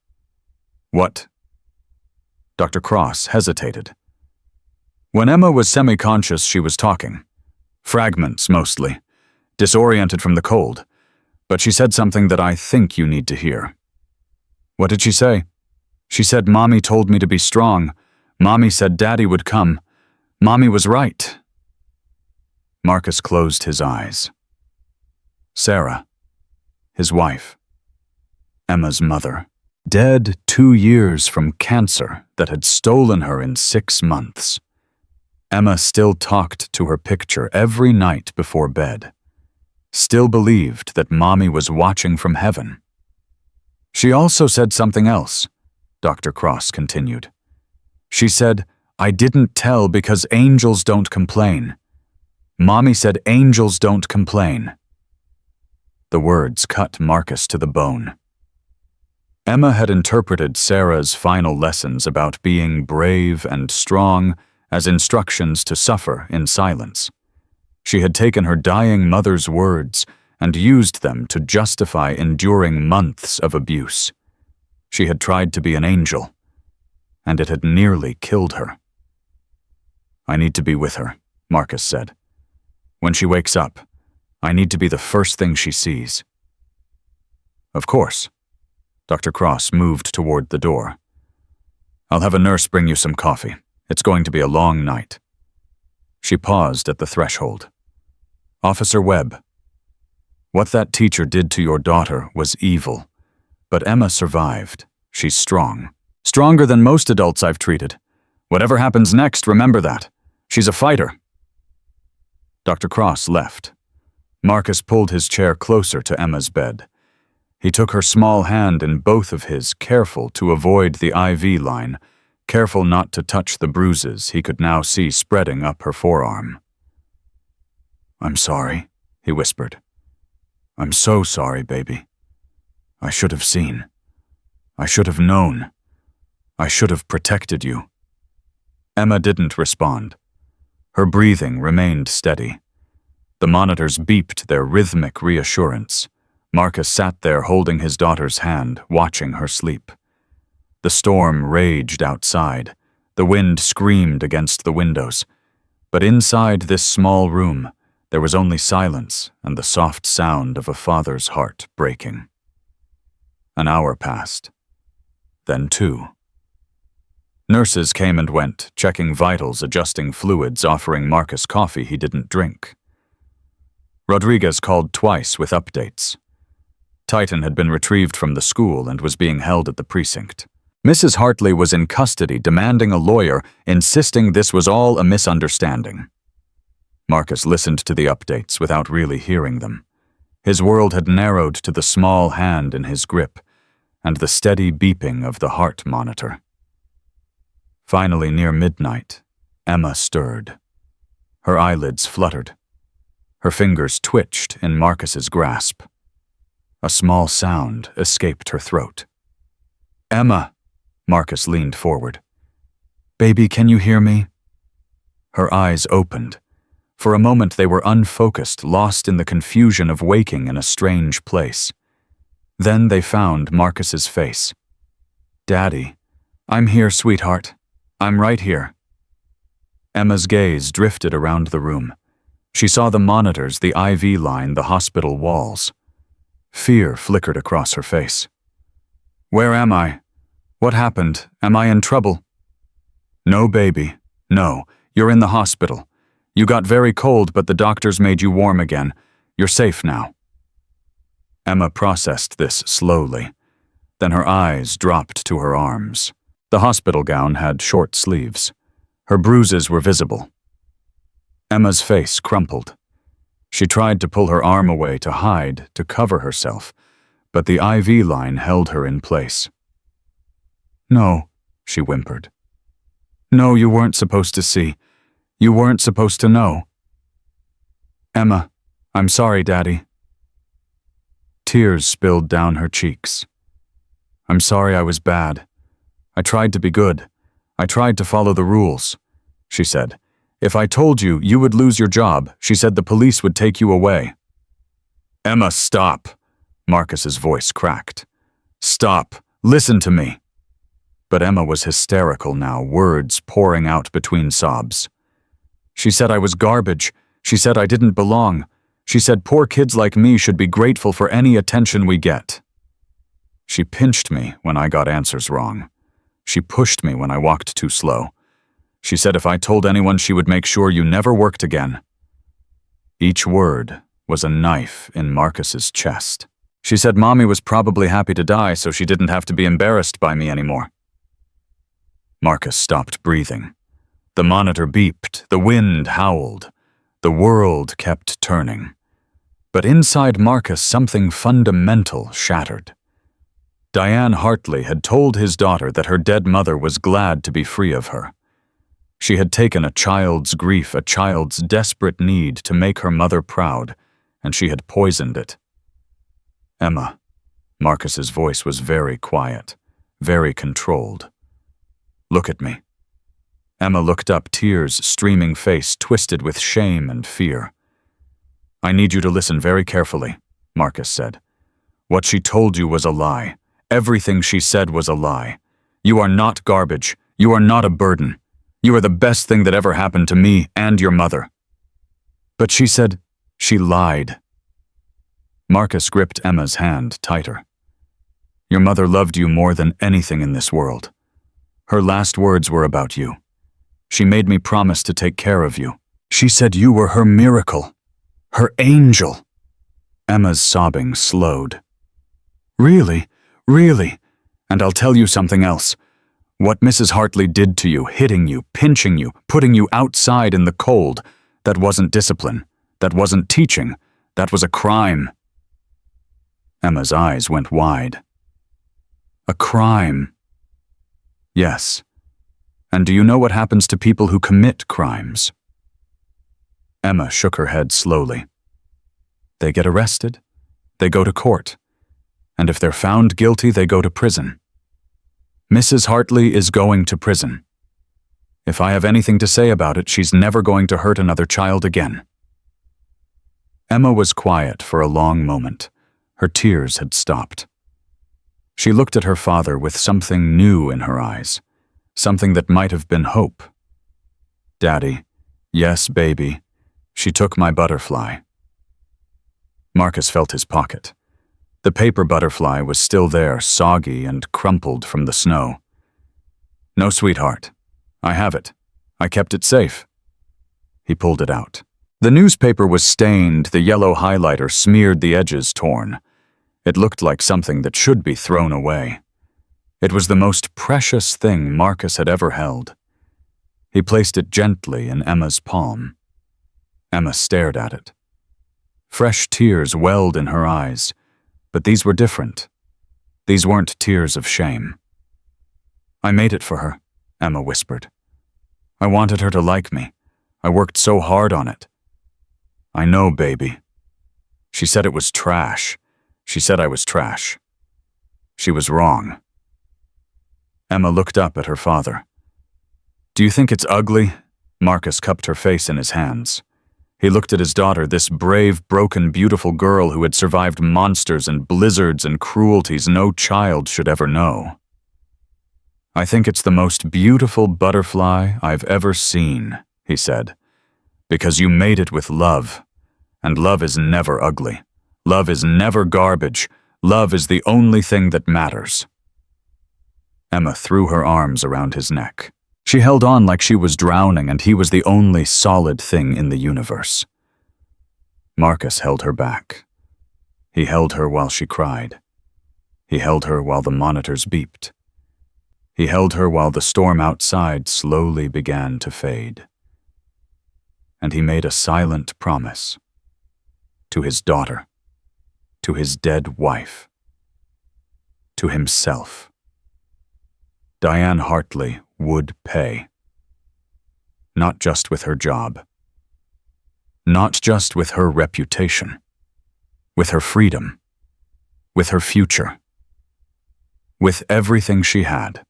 "What?" Dr. Cross hesitated. "When Emma was semi-conscious, she was talking. Fragments, mostly. Disoriented from the cold. But she said something that I think you need to hear." "What did she say?" "She said, 'Mommy told me to be strong. Mommy said Daddy would come. Mommy was right.'" Marcus closed his eyes. Sarah, his wife, Emma's mother, dead 2 years from cancer that had stolen her in 6 months. Emma still talked to her picture every night before bed. Still believed that Mommy was watching from heaven. "She also said something else," Dr. Cross continued. "She said, 'I didn't tell because angels don't complain.' Mommy said angels don't complain." The words cut Marcus to the bone. Emma had interpreted Sarah's final lessons about being brave and strong as instructions to suffer in silence. She had taken her dying mother's words and used them to justify enduring months of abuse. She had tried to be an angel, and it had nearly killed her. "I need to be with her," Marcus said. "When she wakes up, I need to be the first thing she sees." "Of course." Dr. Cross moved toward the door. "I'll have a nurse bring you some coffee. It's going to be a long night." She paused at the threshold. "Officer Webb, what that teacher did to your daughter was evil, but Emma survived. She's strong. Stronger than most adults I've treated. Whatever happens next, remember that. She's a fighter." Dr. Cross left. Marcus pulled his chair closer to Emma's bed. He took her small hand in both of his, careful to avoid the IV line, careful not to touch the bruises he could now see spreading up her forearm. "I'm sorry," he whispered. "I'm so sorry, baby. I should have seen. I should have known. I should have protected you." Emma didn't respond. Her breathing remained steady. The monitors beeped their rhythmic reassurance. Marcus sat there holding his daughter's hand, watching her sleep. The storm raged outside. The wind screamed against the windows. But inside this small room, there was only silence and the soft sound of a father's heart breaking. An hour passed. Then 2. Nurses came and went, checking vitals, adjusting fluids, offering Marcus coffee he didn't drink. Rodriguez called twice with updates. Titan had been retrieved from the school and was being held at the precinct. Mrs. Hartley was in custody, demanding a lawyer, insisting this was all a misunderstanding. Marcus listened to the updates without really hearing them. His world had narrowed to the small hand in his grip and the steady beeping of the heart monitor. Finally, near midnight, Emma stirred. Her eyelids fluttered. Her fingers twitched in Marcus's grasp. A small sound escaped her throat. "Emma!" Marcus leaned forward. "Baby, can you hear me?" Her eyes opened. For a moment they were unfocused, lost in the confusion of waking in a strange place. Then they found Marcus's face. "Daddy, I'm here, sweetheart. I'm right here." Emma's gaze drifted around the room. She saw the monitors, the IV line, the hospital walls. Fear flickered across her face. "Where am I? What happened? Am I in trouble?" "No, baby. No. You're in the hospital. You got very cold, but the doctors made you warm again. You're safe now." Emma processed this slowly. Then her eyes dropped to her arms. The hospital gown had short sleeves. Her bruises were visible. Emma's face crumpled. She tried to pull her arm away to hide, to cover herself, but the IV line held her in place. "No," she whimpered. "No, you weren't supposed to see. You weren't supposed to know." "Emma, I'm sorry, Daddy." Tears spilled down her cheeks. "I'm sorry I was bad. I tried to be good. I tried to follow the rules," she said. "If I told you, you would lose your job. She said the police would take you away." "Emma, stop!" Marcus's voice cracked. "Stop! Listen to me!" But Emma was hysterical now, words pouring out between sobs. "She said I was garbage. She said I didn't belong. She said poor kids like me should be grateful for any attention we get. She pinched me when I got answers wrong. She pushed me when I walked too slow. She said if I told anyone, she would make sure you never worked again." Each word was a knife in Marcus's chest. "She said Mommy was probably happy to die so she didn't have to be embarrassed by me anymore." Marcus stopped breathing. The monitor beeped, the wind howled. The world kept turning. But inside Marcus, something fundamental shattered. Diane Hartley had told his daughter that her dead mother was glad to be free of her. She had taken a child's grief, a child's desperate need to make her mother proud, and she had poisoned it. "Emma," Marcus's voice was very quiet, very controlled. "Look at me." Emma looked up, tears streaming, face twisted with shame and fear. I need you to listen very carefully, Marcus said. What she told you was a lie. Everything she said was a lie. You are not garbage. You are not a burden. You are the best thing that ever happened to me and your mother. But she said she lied. Marcus gripped Emma's hand tighter. Your mother loved you more than anything in this world. Her last words were about you. She made me promise to take care of you. She said you were her miracle, her angel. Emma's sobbing slowed. Really? Really? And I'll tell you something else. What Mrs. Hartley did to you, hitting you, pinching you, putting you outside in the cold, that wasn't discipline. That wasn't teaching. That was a crime. Emma's eyes went wide. A crime. Yes. And do you know what happens to people who commit crimes? Emma shook her head slowly. They get arrested. They go to court. And if they're found guilty, they go to prison. Mrs. Hartley is going to prison. If I have anything to say about it, she's never going to hurt another child again. Emma was quiet for a long moment. Her tears had stopped. She looked at her father with something new in her eyes, something that might have been hope. Daddy, yes, baby, she took my butterfly. Marcus felt his pocket. The paper butterfly was still there, soggy and crumpled from the snow. No, sweetheart, I have it. I kept it safe. He pulled it out. The newspaper was stained, the yellow highlighter smeared the edges torn. It looked like something that should be thrown away. It was the most precious thing Marcus had ever held. He placed it gently in Emma's palm. Emma stared at it. Fresh tears welled in her eyes, but these were different. These weren't tears of shame. I made it for her, Emma whispered. I wanted her to like me. I worked so hard on it. I know, baby. She said it was trash. She said I was trash. She was wrong. Emma looked up at her father. Do you think it's ugly? Marcus cupped her face in his hands. He looked at his daughter, this brave, broken, beautiful girl who had survived monsters and blizzards and cruelties no child should ever know. I think it's the most beautiful butterfly I've ever seen, he said, because you made it with love, and love is never ugly. Love is never garbage. Love is the only thing that matters. Emma threw her arms around his neck. She held on like she was drowning and he was the only solid thing in the universe. Marcus held her back. He held her while she cried. He held her while the monitors beeped. He held her while the storm outside slowly began to fade. And he made a silent promise to his daughter, to his dead wife, to himself. Diane Hartley would pay. Not just with her job. Not just with her reputation. With her freedom. With her future. With everything she had.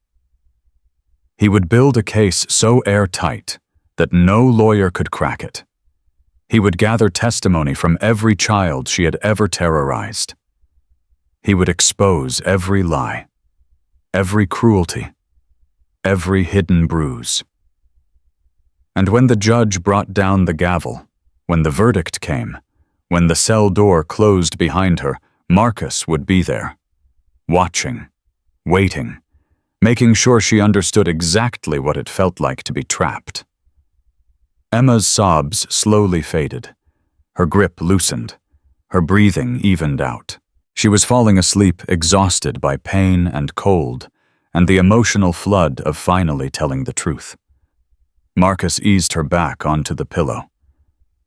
He would build a case so airtight that no lawyer could crack it. He would gather testimony from every child she had ever terrorized. He would expose every lie, every cruelty, every hidden bruise. And when the judge brought down the gavel, when the verdict came, when the cell door closed behind her, Marcus would be there, watching, waiting, making sure she understood exactly what it felt like to be trapped. Emma's sobs slowly faded. Her grip loosened. Her breathing evened out. She was falling asleep, exhausted by pain and cold, and the emotional flood of finally telling the truth. Marcus eased her back onto the pillow.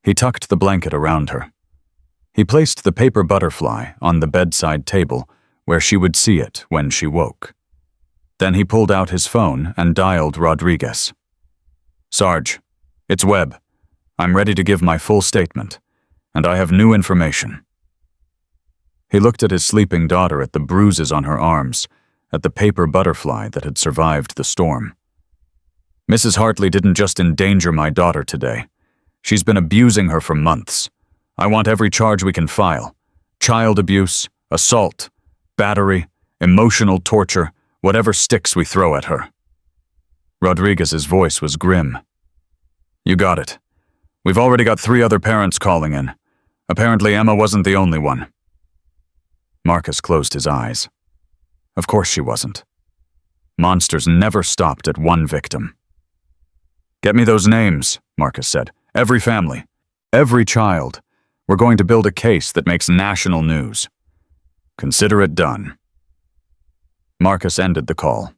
He tucked the blanket around her. He placed the paper butterfly on the bedside table where she would see it when she woke. Then he pulled out his phone and dialed Rodriguez. Sarge, it's Webb. I'm ready to give my full statement, and I have new information. He looked at his sleeping daughter, at the bruises on her arms, at the paper butterfly that had survived the storm. Mrs. Hartley didn't just endanger my daughter today. She's been abusing her for months. I want every charge we can file. Child abuse, assault, battery, emotional torture, whatever sticks we throw at her." Rodriguez's voice was grim. "You got it. We've already got 3 other parents calling in. Apparently Emma wasn't the only one." Marcus closed his eyes. Of course she wasn't. Monsters never stopped at one victim. "Get me those names," Marcus said. "Every family. Every child. We're going to build a case that makes national news. Consider it done." Marcus ended the call.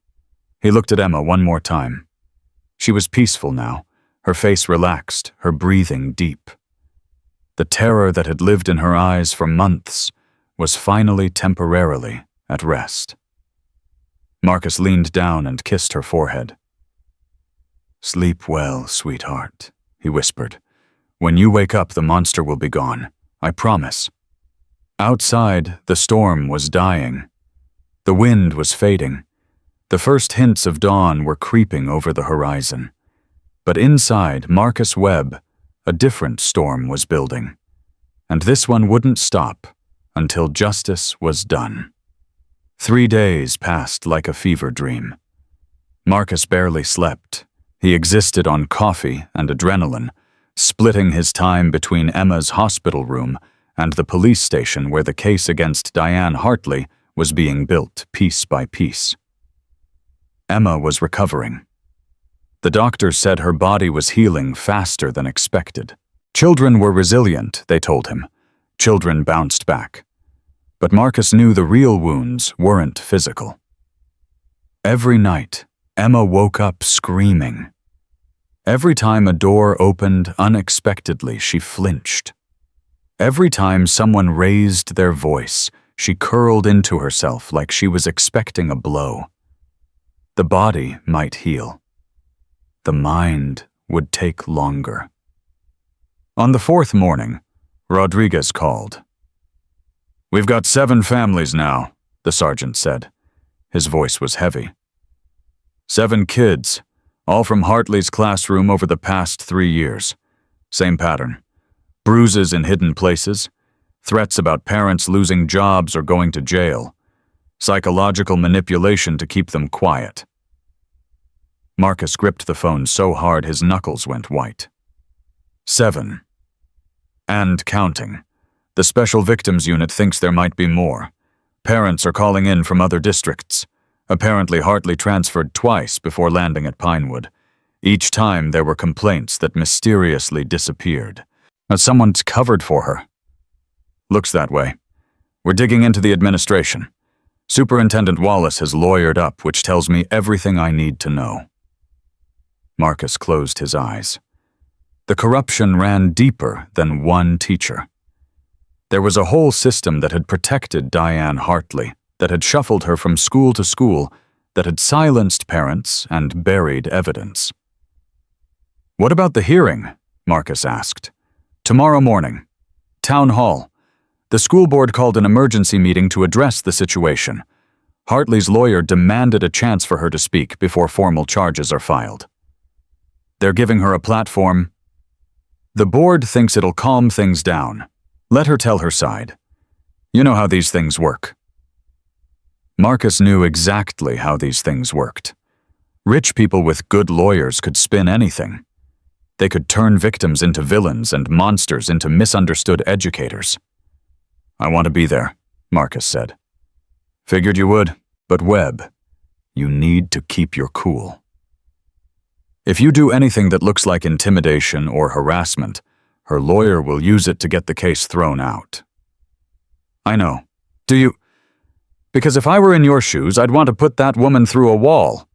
He looked at Emma one more time. She was peaceful now, her face relaxed, her breathing deep. The terror that had lived in her eyes for months was finally temporarily at rest. Marcus leaned down and kissed her forehead. "Sleep well, sweetheart," he whispered. "When you wake up, the monster will be gone. I promise." Outside, the storm was dying. The wind was fading. The first hints of dawn were creeping over the horizon. But inside Marcus Webb, a different storm was building. And this one wouldn't stop until justice was done. 3 days passed like a fever dream. Marcus barely slept. He existed on coffee and adrenaline, splitting his time between Emma's hospital room and the police station where the case against Diane Hartley was being built piece by piece. Emma was recovering. The doctors said her body was healing faster than expected. Children were resilient, they told him. Children bounced back. But Marcus knew the real wounds weren't physical. Every night, Emma woke up screaming. Every time a door opened unexpectedly, she flinched. Every time someone raised their voice, she curled into herself like she was expecting a blow. The body might heal. The mind would take longer. On the 4th morning, Rodriguez called. "We've got 7 families now," the sergeant said. His voice was heavy. 7 kids, all from Hartley's classroom over the past 3 years. Same pattern. Bruises in hidden places, threats about parents losing jobs or going to jail, psychological manipulation to keep them quiet. Marcus gripped the phone so hard his knuckles went white. 7. And counting. The Special Victims Unit thinks there might be more. Parents are calling in from other districts. Apparently Hartley transferred twice before landing at Pinewood. Each time there were complaints that mysteriously disappeared. Someone's covered for her. Looks that way. We're digging into the administration. Superintendent Wallace has lawyered up, which tells me everything I need to know. Marcus closed his eyes. The corruption ran deeper than one teacher. There was a whole system that had protected Diane Hartley, that had shuffled her from school to school, that had silenced parents and buried evidence. "What about the hearing?" Marcus asked. "Tomorrow morning. Town Hall. The school board called an emergency meeting to address the situation. Hartley's lawyer demanded a chance for her to speak before formal charges are filed. They're giving her a platform. The board thinks it'll calm things down. Let her tell her side. You know how these things work." Marcus knew exactly how these things worked. Rich people with good lawyers could spin anything. They could turn victims into villains and monsters into misunderstood educators. "I want to be there," Marcus said. "Figured you would, but Webb, you need to keep your cool. If you do anything that looks like intimidation or harassment, her lawyer will use it to get the case thrown out." "I know. Do you? Because if I were in your shoes, I'd want to put that woman through a wall."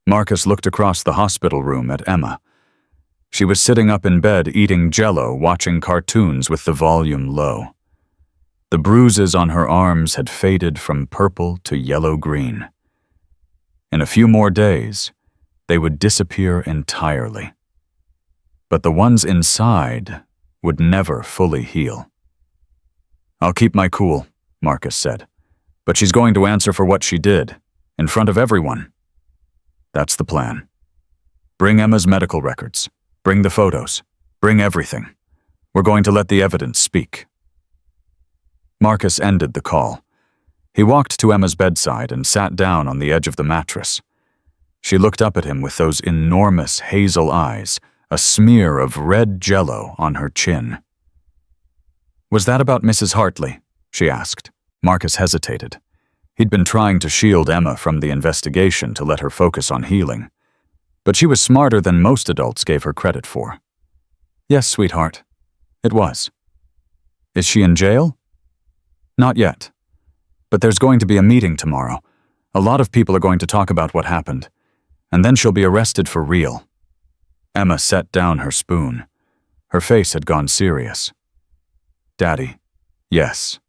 Marcus looked across the hospital room at Emma. She was sitting up in bed eating Jell-O, watching cartoons with the volume low. The bruises on her arms had faded from purple to yellow-green. In a few more days, they would disappear entirely. But the ones inside would never fully heal. "I'll keep my cool," Marcus said. "But she's going to answer for what she did, in front of everyone." "That's the plan. Bring Emma's medical records. Bring the photos. Bring everything. We're going to let the evidence speak." Marcus ended the call. He walked to Emma's bedside and sat down on the edge of the mattress. She looked up at him with those enormous hazel eyes, a smear of red jello on her chin. "Was that about Mrs. Hartley?" she asked. Marcus hesitated. He'd been trying to shield Emma from the investigation to let her focus on healing. But she was smarter than most adults gave her credit for. "Yes, sweetheart. It was." "Is she in jail?" "Not yet. But there's going to be a meeting tomorrow. A lot of people are going to talk about what happened. And then she'll be arrested for real." Emma set down her spoon. Her face had gone serious. "Daddy, yes."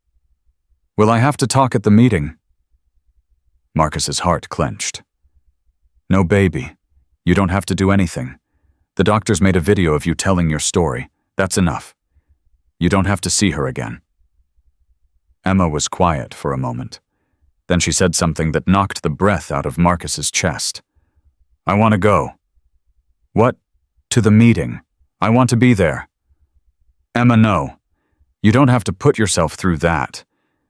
"Will I have to talk at the meeting?" Marcus's heart clenched. "No, baby. You don't have to do anything. The doctors made a video of you telling your story. That's enough. You don't have to see her again." Emma was quiet for a moment. Then she said something that knocked the breath out of Marcus's chest. "I want to go." "What?" "To the meeting. I want to be there." "Emma, no. You don't have to put yourself through that.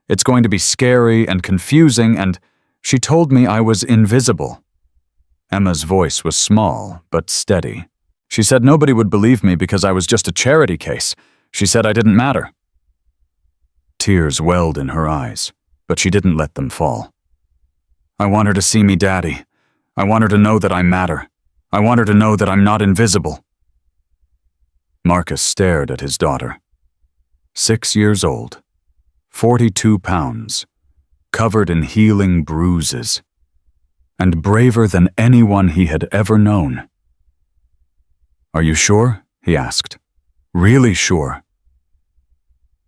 It's going to be scary and confusing, and she told me I was invisible." Emma's voice was small, but steady. "She said nobody would believe me because I was just a charity case. She said I didn't matter." Tears welled in her eyes, but she didn't let them fall. "I want her to see me, Daddy. I want her to know that I matter. I want her to know that I'm not invisible." Marcus stared at his daughter. 6 years old, 42 pounds, covered in healing bruises, and braver than anyone he had ever known. "Are you sure?" he asked. "Really sure?"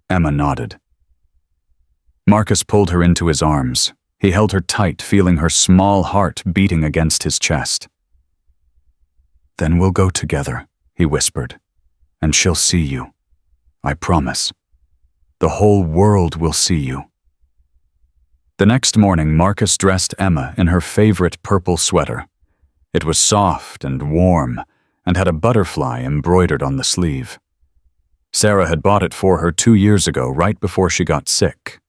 Emma nodded. Marcus pulled her into his arms. He held her tight, feeling her small heart beating against his chest. "Then we'll go together," he whispered, "and she'll see you. I promise. The whole world will see you." The next morning, Marcus dressed Emma in her favorite purple sweater. It was soft and warm, and had a butterfly embroidered on the sleeve. Sarah had bought it for her 2 years ago, right before she got sick.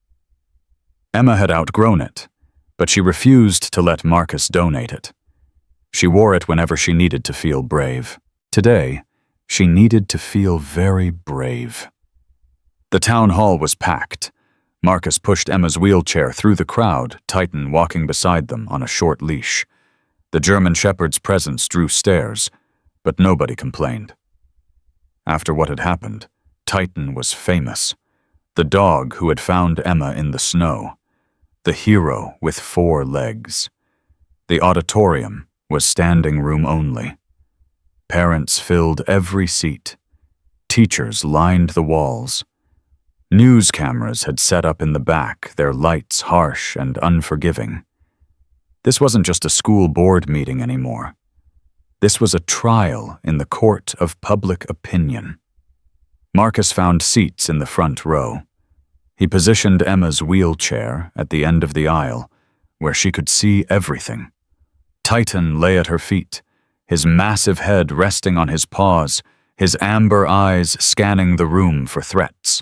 Emma had outgrown it, but she refused to let Marcus donate it. She wore it whenever she needed to feel brave. Today, she needed to feel very brave. The town hall was packed. Marcus pushed Emma's wheelchair through the crowd, Titan walking beside them on a short leash. The German Shepherd's presence drew stares, but nobody complained. After what had happened, Titan was famous. The dog who had found Emma in the snow. The hero with 4 legs. The auditorium was standing room only. Parents filled every seat. Teachers lined the walls. News cameras had set up in the back, their lights harsh and unforgiving. This wasn't just a school board meeting anymore. This was a trial in the court of public opinion. Marcus found seats in the front row. He positioned Emma's wheelchair at the end of the aisle, where she could see everything. Titan lay at her feet, his massive head resting on his paws, his amber eyes scanning the room for threats.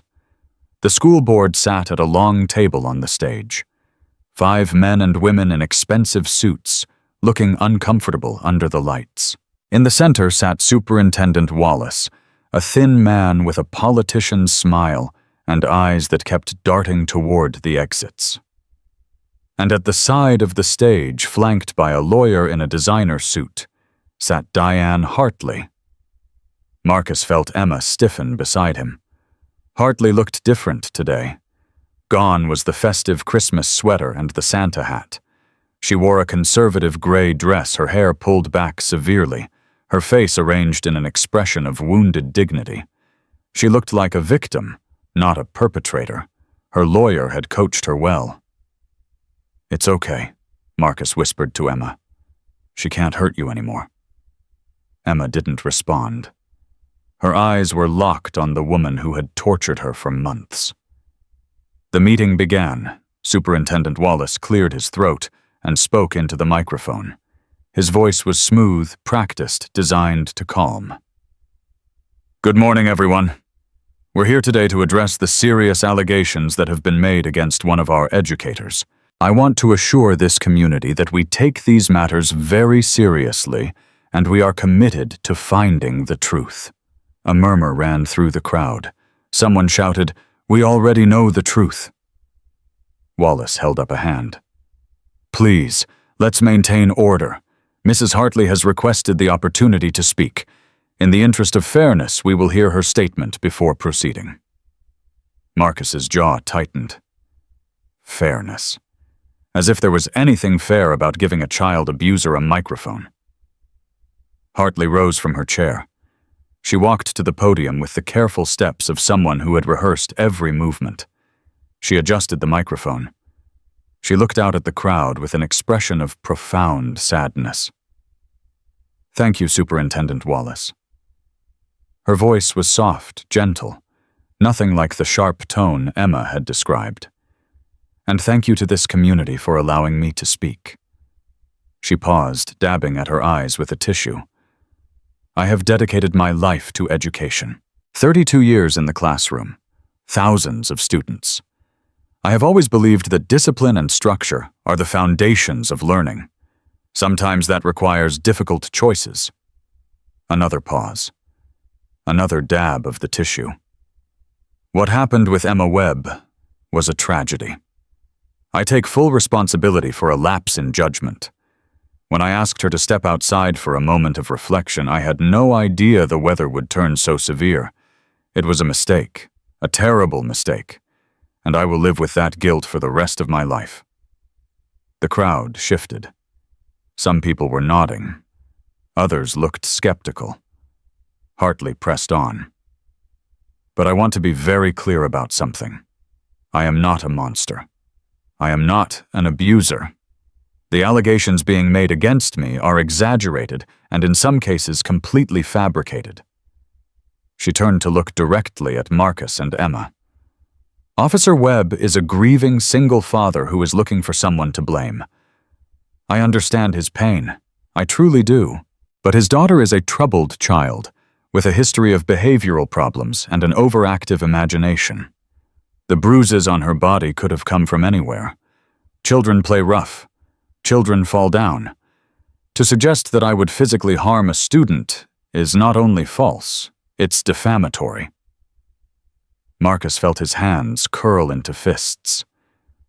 The school board sat at a long table on the stage. 5 men and women in expensive suits, looking uncomfortable under the lights. In the center sat Superintendent Wallace, a thin man with a politician's smile and eyes that kept darting toward the exits. And at the side of the stage, flanked by a lawyer in a designer suit, sat Diane Hartley. Marcus felt Emma stiffen beside him. Hartley looked different today. Gone was the festive Christmas sweater and the Santa hat. She wore a conservative gray dress, her hair pulled back severely, her face arranged in an expression of wounded dignity. She looked like a victim, not a perpetrator. Her lawyer had coached her well. "It's okay," Marcus whispered to Emma. "She can't hurt you anymore." Emma didn't respond. Her eyes were locked on the woman who had tortured her for months. The meeting began. Superintendent Wallace cleared his throat and spoke into the microphone. His voice was smooth, practiced, designed to calm. "Good morning, everyone. We're here today to address the serious allegations that have been made against one of our educators. I want to assure this community that we take these matters very seriously and we are committed to finding the truth." A murmur ran through the crowd. Someone shouted, "We already know the truth." Wallace held up a hand. "Please, let's maintain order. Mrs. Hartley has requested the opportunity to speak. In the interest of fairness, we will hear her statement before proceeding." Marcus's jaw tightened. Fairness. As if there was anything fair about giving a child abuser a microphone. Hartley rose from her chair. She walked to the podium with the careful steps of someone who had rehearsed every movement. She adjusted the microphone. She looked out at the crowd with an expression of profound sadness. "Thank you, Superintendent Wallace." Her voice was soft, gentle, nothing like the sharp tone Emma had described. "And thank you to this community for allowing me to speak." She paused, dabbing at her eyes with a tissue. "I have dedicated my life to education. 32 years in the classroom, thousands of students. I have always believed that discipline and structure are the foundations of learning. Sometimes that requires difficult choices." Another pause. Another dab of the tissue. "What happened with Emma Webb was a tragedy. I take full responsibility for a lapse in judgment. When I asked her to step outside for a moment of reflection, I had no idea the weather would turn so severe. It was a mistake, a terrible mistake, and I will live with that guilt for the rest of my life." The crowd shifted. Some people were nodding. Others looked skeptical. Hartley pressed on. "But I want to be very clear about something. I am not a monster. I am not an abuser. The allegations being made against me are exaggerated and in some cases completely fabricated." She turned to look directly at Marcus and Emma. "Officer Webb is a grieving single father who is looking for someone to blame. I understand his pain. I truly do. But his daughter is a troubled child, with a history of behavioral problems and an overactive imagination. The bruises on her body could have come from anywhere. Children play rough. Children fall down. To suggest that I would physically harm a student is not only false, it's defamatory." Marcus felt his hands curl into fists.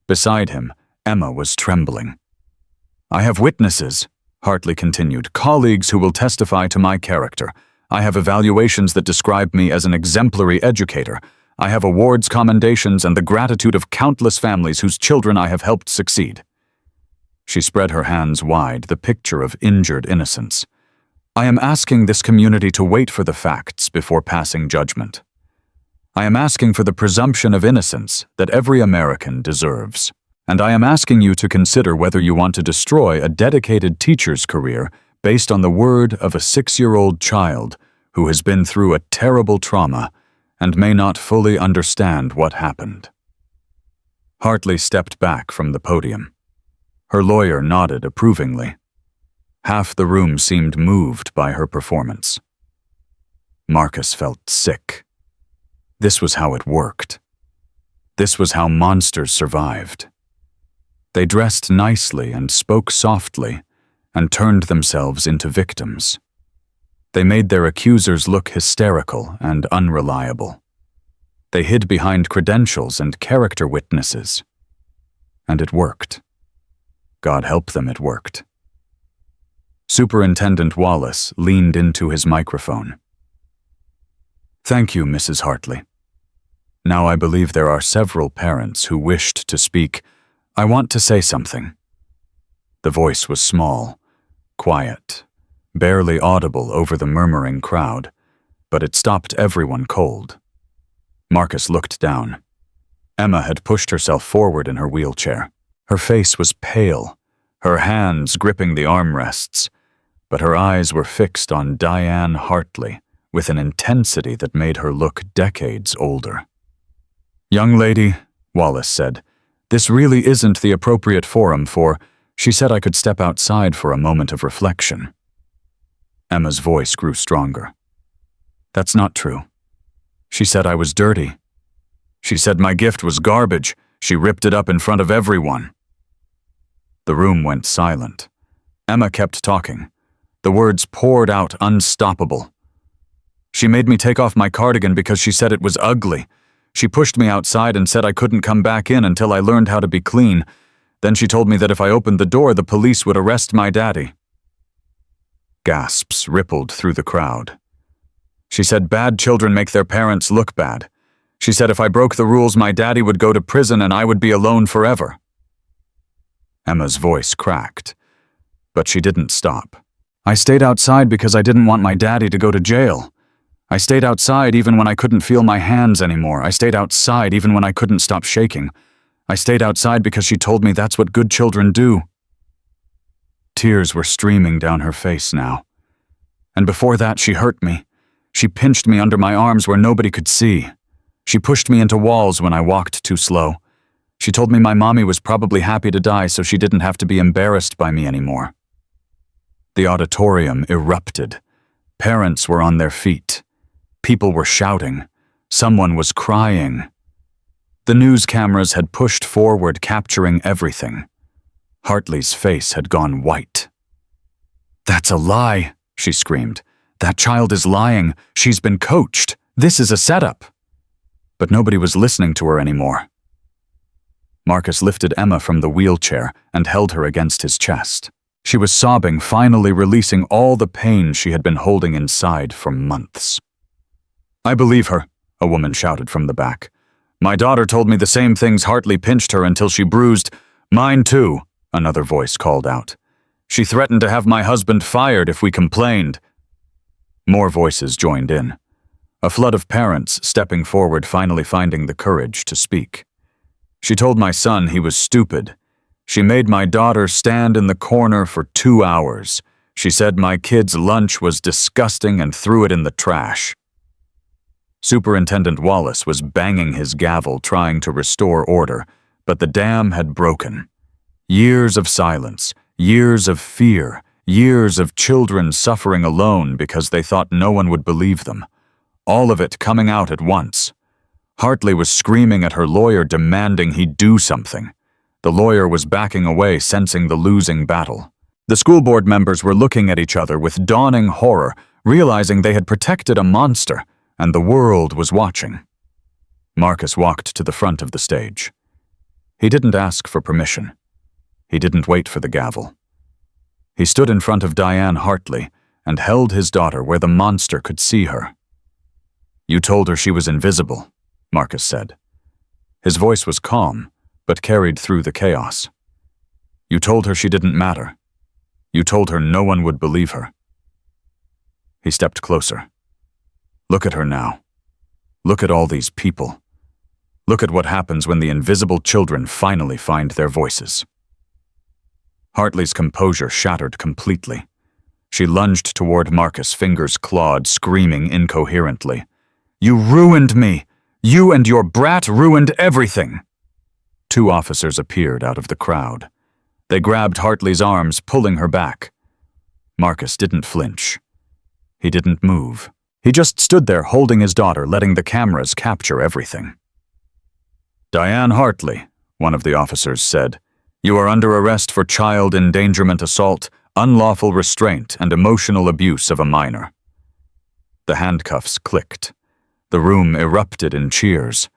Beside him, Emma was trembling. "I have witnesses," Hartley continued, "colleagues who will testify to my character. I have evaluations that describe me as an exemplary educator. I have awards, commendations, and the gratitude of countless families whose children I have helped succeed." She spread her hands wide, the picture of injured innocence. "I am asking this community to wait for the facts before passing judgment. I am asking for the presumption of innocence that every American deserves. And I am asking you to consider whether you want to destroy a dedicated teacher's career based on the word of a 6-year-old child who has been through a terrible trauma and may not fully understand what happened." Hartley stepped back from the podium. Her lawyer nodded approvingly. Half the room seemed moved by her performance. Marcus felt sick. This was how it worked. This was how monsters survived. They dressed nicely and spoke softly and turned themselves into victims. They made their accusers look hysterical and unreliable. They hid behind credentials and character witnesses. And it worked. God help them, it worked. Superintendent Wallace leaned into his microphone. "Thank you, Mrs. Hartley. Now I believe there are several parents who wished to speak. I want to say something." The voice was small, quiet, barely audible over the murmuring crowd, but it stopped everyone cold. Marcus looked down. Emma had pushed herself forward in her wheelchair. Her face was pale, her hands gripping the armrests, but her eyes were fixed on Diane Hartley with an intensity that made her look decades older. "Young lady," Wallace said, "this really isn't the appropriate forum for—" She said I could step outside for a moment of reflection. Emma's voice grew stronger. "That's not true. She said I was dirty. She said my gift was garbage. She ripped it up in front of everyone. The room went silent. Emma kept talking. The words poured out unstoppable. She made me take off my cardigan because she said it was ugly. She pushed me outside and said I couldn't come back in until I learned how to be clean. Then she told me that if I opened the door, the police would arrest my daddy. Gasps rippled through the crowd. She said bad children make their parents look bad. She said if I broke the rules, my daddy would go to prison and I would be alone forever. Emma's voice cracked, but she didn't stop. I stayed outside because I didn't want my daddy to go to jail. I stayed outside even when I couldn't feel my hands anymore. I stayed outside even when I couldn't stop shaking. I stayed outside because she told me that's what good children do. Tears were streaming down her face now. And before that, she hurt me. She pinched me under my arms where nobody could see. She pushed me into walls when I walked too slow. She told me my mommy was probably happy to die so she didn't have to be embarrassed by me anymore. The auditorium erupted. Parents were on their feet. People were shouting. Someone was crying. The news cameras had pushed forward, capturing everything. Hartley's face had gone white. "That's a lie," she screamed. "That child is lying. She's been coached. This is a setup." But nobody was listening to her anymore. Marcus lifted Emma from the wheelchair and held her against his chest. She was sobbing, finally releasing all the pain she had been holding inside for months. "I believe her," a woman shouted from the back. "My daughter told me the same things. Hartley pinched her until she bruised." "Mine too," another voice called out. "She threatened to have my husband fired if we complained." More voices joined in. A flood of parents stepping forward, finally finding the courage to speak. "She told my son he was stupid. She made my daughter stand in the corner for 2 hours. She said my kid's lunch was disgusting and threw it in the trash." Superintendent Wallace was banging his gavel trying to restore order, but the dam had broken. Years of silence, years of fear, years of children suffering alone because they thought no one would believe them. All of it coming out at once. Hartley was screaming at her lawyer, demanding he do something. The lawyer was backing away, sensing the losing battle. The school board members were looking at each other with dawning horror, realizing they had protected a monster, and the world was watching. Marcus walked to the front of the stage. He didn't ask for permission. He didn't wait for the gavel. He stood in front of Diane Hartley and held his daughter where the monster could see her. "You told her she was invisible," Marcus said. His voice was calm, but carried through the chaos. "You told her she didn't matter. You told her no one would believe her." He stepped closer. "Look at her now. Look at all these people. Look at what happens when the invisible children finally find their voices." Hartley's composure shattered completely. She lunged toward Marcus, fingers clawed, screaming incoherently. "You ruined me! You and your brat ruined everything!" 2 officers appeared out of the crowd. They grabbed Hartley's arms, pulling her back. Marcus didn't flinch. He didn't move. He just stood there holding his daughter, letting the cameras capture everything. "Diane Hartley," one of the officers said, "you are under arrest for child endangerment assault, unlawful restraint, and emotional abuse of a minor." The handcuffs clicked. The room erupted in cheers.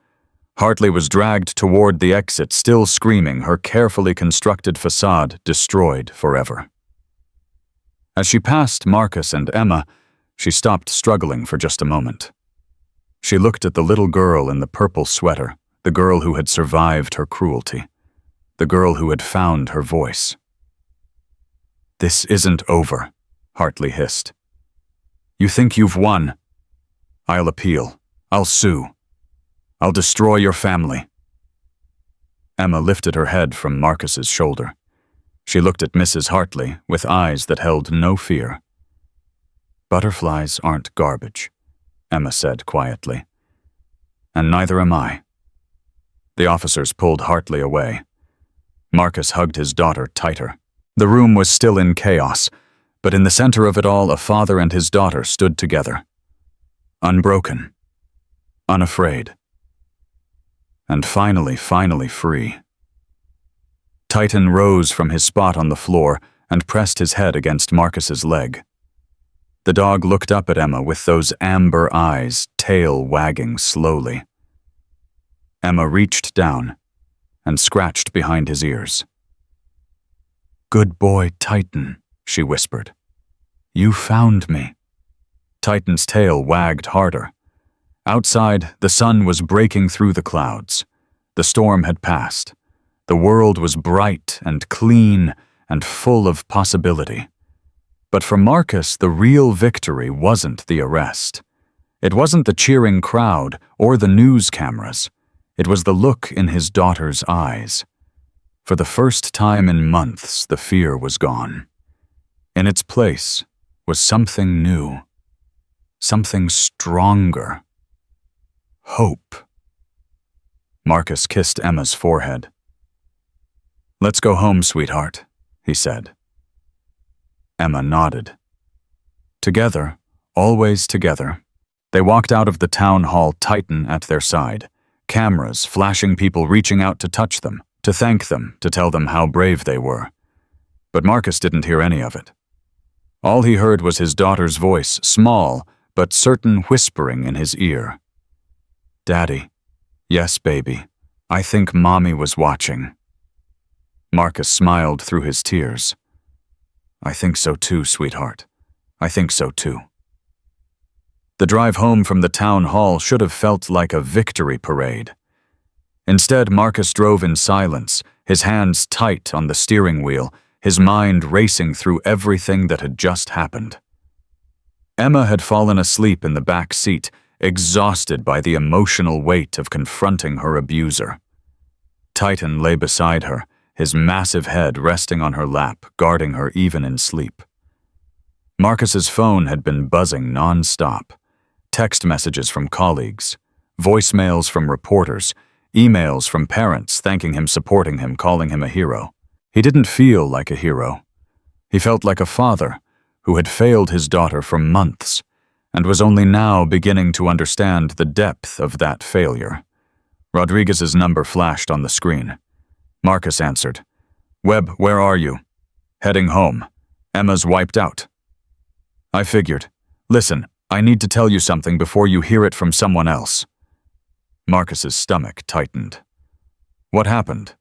Hartley was dragged toward the exit, still screaming, her carefully constructed facade destroyed forever. As she passed Marcus and Emma, she stopped struggling for just a moment. She looked at the little girl in the purple sweater, the girl who had survived her cruelty, the girl who had found her voice. "This isn't over," Hartley hissed. "You think you've won? I'll appeal. I'll sue. I'll destroy your family." Emma lifted her head from Marcus's shoulder. She looked at Mrs. Hartley with eyes that held no fear. "Butterflies aren't garbage," Emma said quietly. "And neither am I." The officers pulled Hartley away. Marcus hugged his daughter tighter. The room was still in chaos, but in the center of it all, a father and his daughter stood together. Unbroken. unafraid. And finally free. Titan rose from his spot on the floor and pressed his head against Marcus's leg. The dog looked up at Emma with those amber eyes, tail wagging slowly. Emma reached down and scratched behind his ears. "Good boy, Titan," she whispered. "You found me." Titan's tail wagged harder. Outside, the sun was breaking through the clouds. The storm had passed. The world was bright and clean and full of possibility. But for Marcus, the real victory wasn't the arrest. It wasn't the cheering crowd or the news cameras. It was the look in his daughter's eyes. For the first time in months, the fear was gone. In its place was something new, something stronger. Hope. Marcus kissed Emma's forehead. "Let's go home, sweetheart," he said. Emma nodded. Together, always together, they walked out of the town hall, Titan at their side, cameras flashing, people reaching out to touch them, to thank them, to tell them how brave they were. But Marcus didn't hear any of it. All he heard was his daughter's voice, small but certain, whispering in his ear. "Daddy, yes, baby, I think Mommy was watching." Marcus smiled through his tears. "I think so too, sweetheart. I think so too." The drive home from the town hall should have felt like a victory parade. Instead, Marcus drove in silence, his hands tight on the steering wheel, his mind racing through everything that had just happened. Emma had fallen asleep in the back seat, exhausted by the emotional weight of confronting her abuser. Titan lay beside her, his massive head resting on her lap, guarding her even in sleep. Marcus's phone had been buzzing non-stop. Text messages from colleagues, voicemails from reporters, emails from parents thanking him, supporting him, calling him a hero. He didn't feel like a hero. He felt like a father who had failed his daughter for months and was only now beginning to understand the depth of that failure. Rodriguez's number flashed on the screen. Marcus answered. "Webb, where are you?" "Heading home. Emma's wiped out." "I figured. Listen, I need to tell you something before you hear it from someone else." Marcus's stomach tightened. "What happened?"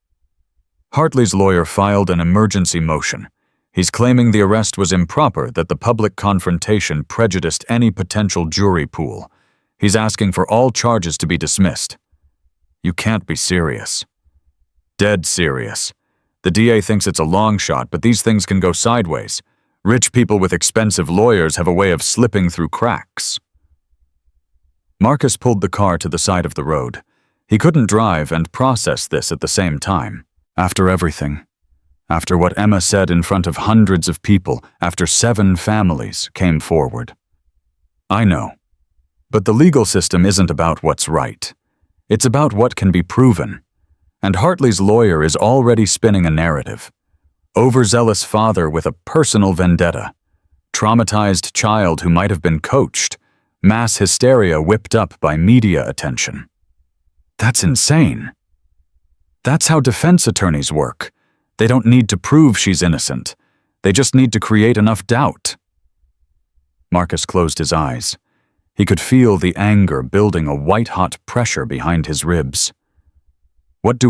Hartley's lawyer filed an emergency motion. He's claiming the arrest was improper, that the public confrontation prejudiced any potential jury pool. He's asking for all charges to be dismissed. You can't be serious. Dead serious. The DA thinks it's a long shot, but these things can go sideways. Rich people with expensive lawyers have a way of slipping through cracks. Marcus pulled the car to the side of the road. He couldn't drive and process this at the same time. After everything, after what Emma said in front of hundreds of people, after 7 families came forward. I know, but the legal system isn't about what's right. It's about what can be proven. And Hartley's lawyer is already spinning a narrative. Overzealous father with a personal vendetta. Traumatized child who might have been coached. Mass hysteria whipped up by media attention. That's insane. That's how defense attorneys work. They don't need to prove she's innocent. They just need to create enough doubt. Marcus closed his eyes. He could feel the anger building, a white-hot pressure behind his ribs. What do?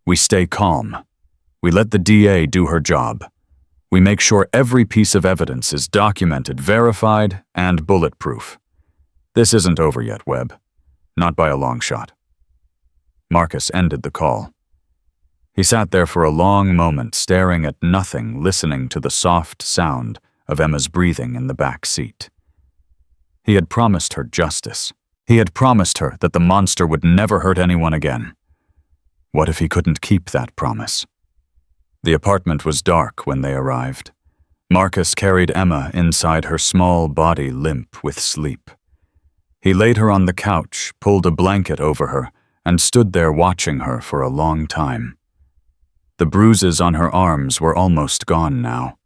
We stay calm. We let the DA do her job. We make sure every piece of evidence is documented, verified, and bulletproof. This isn't over yet, Webb. Not by a long shot. Marcus ended the call. He sat there for a long moment, staring at nothing, listening to the soft sound of Emma's breathing in the back seat. He had promised her justice. He had promised her that the monster would never hurt anyone again. What if he couldn't keep that promise? The apartment was dark when they arrived. Marcus carried Emma inside, her small body limp with sleep. He laid her on the couch, pulled a blanket over her, and stood there watching her for a long time. The bruises on her arms were almost gone now.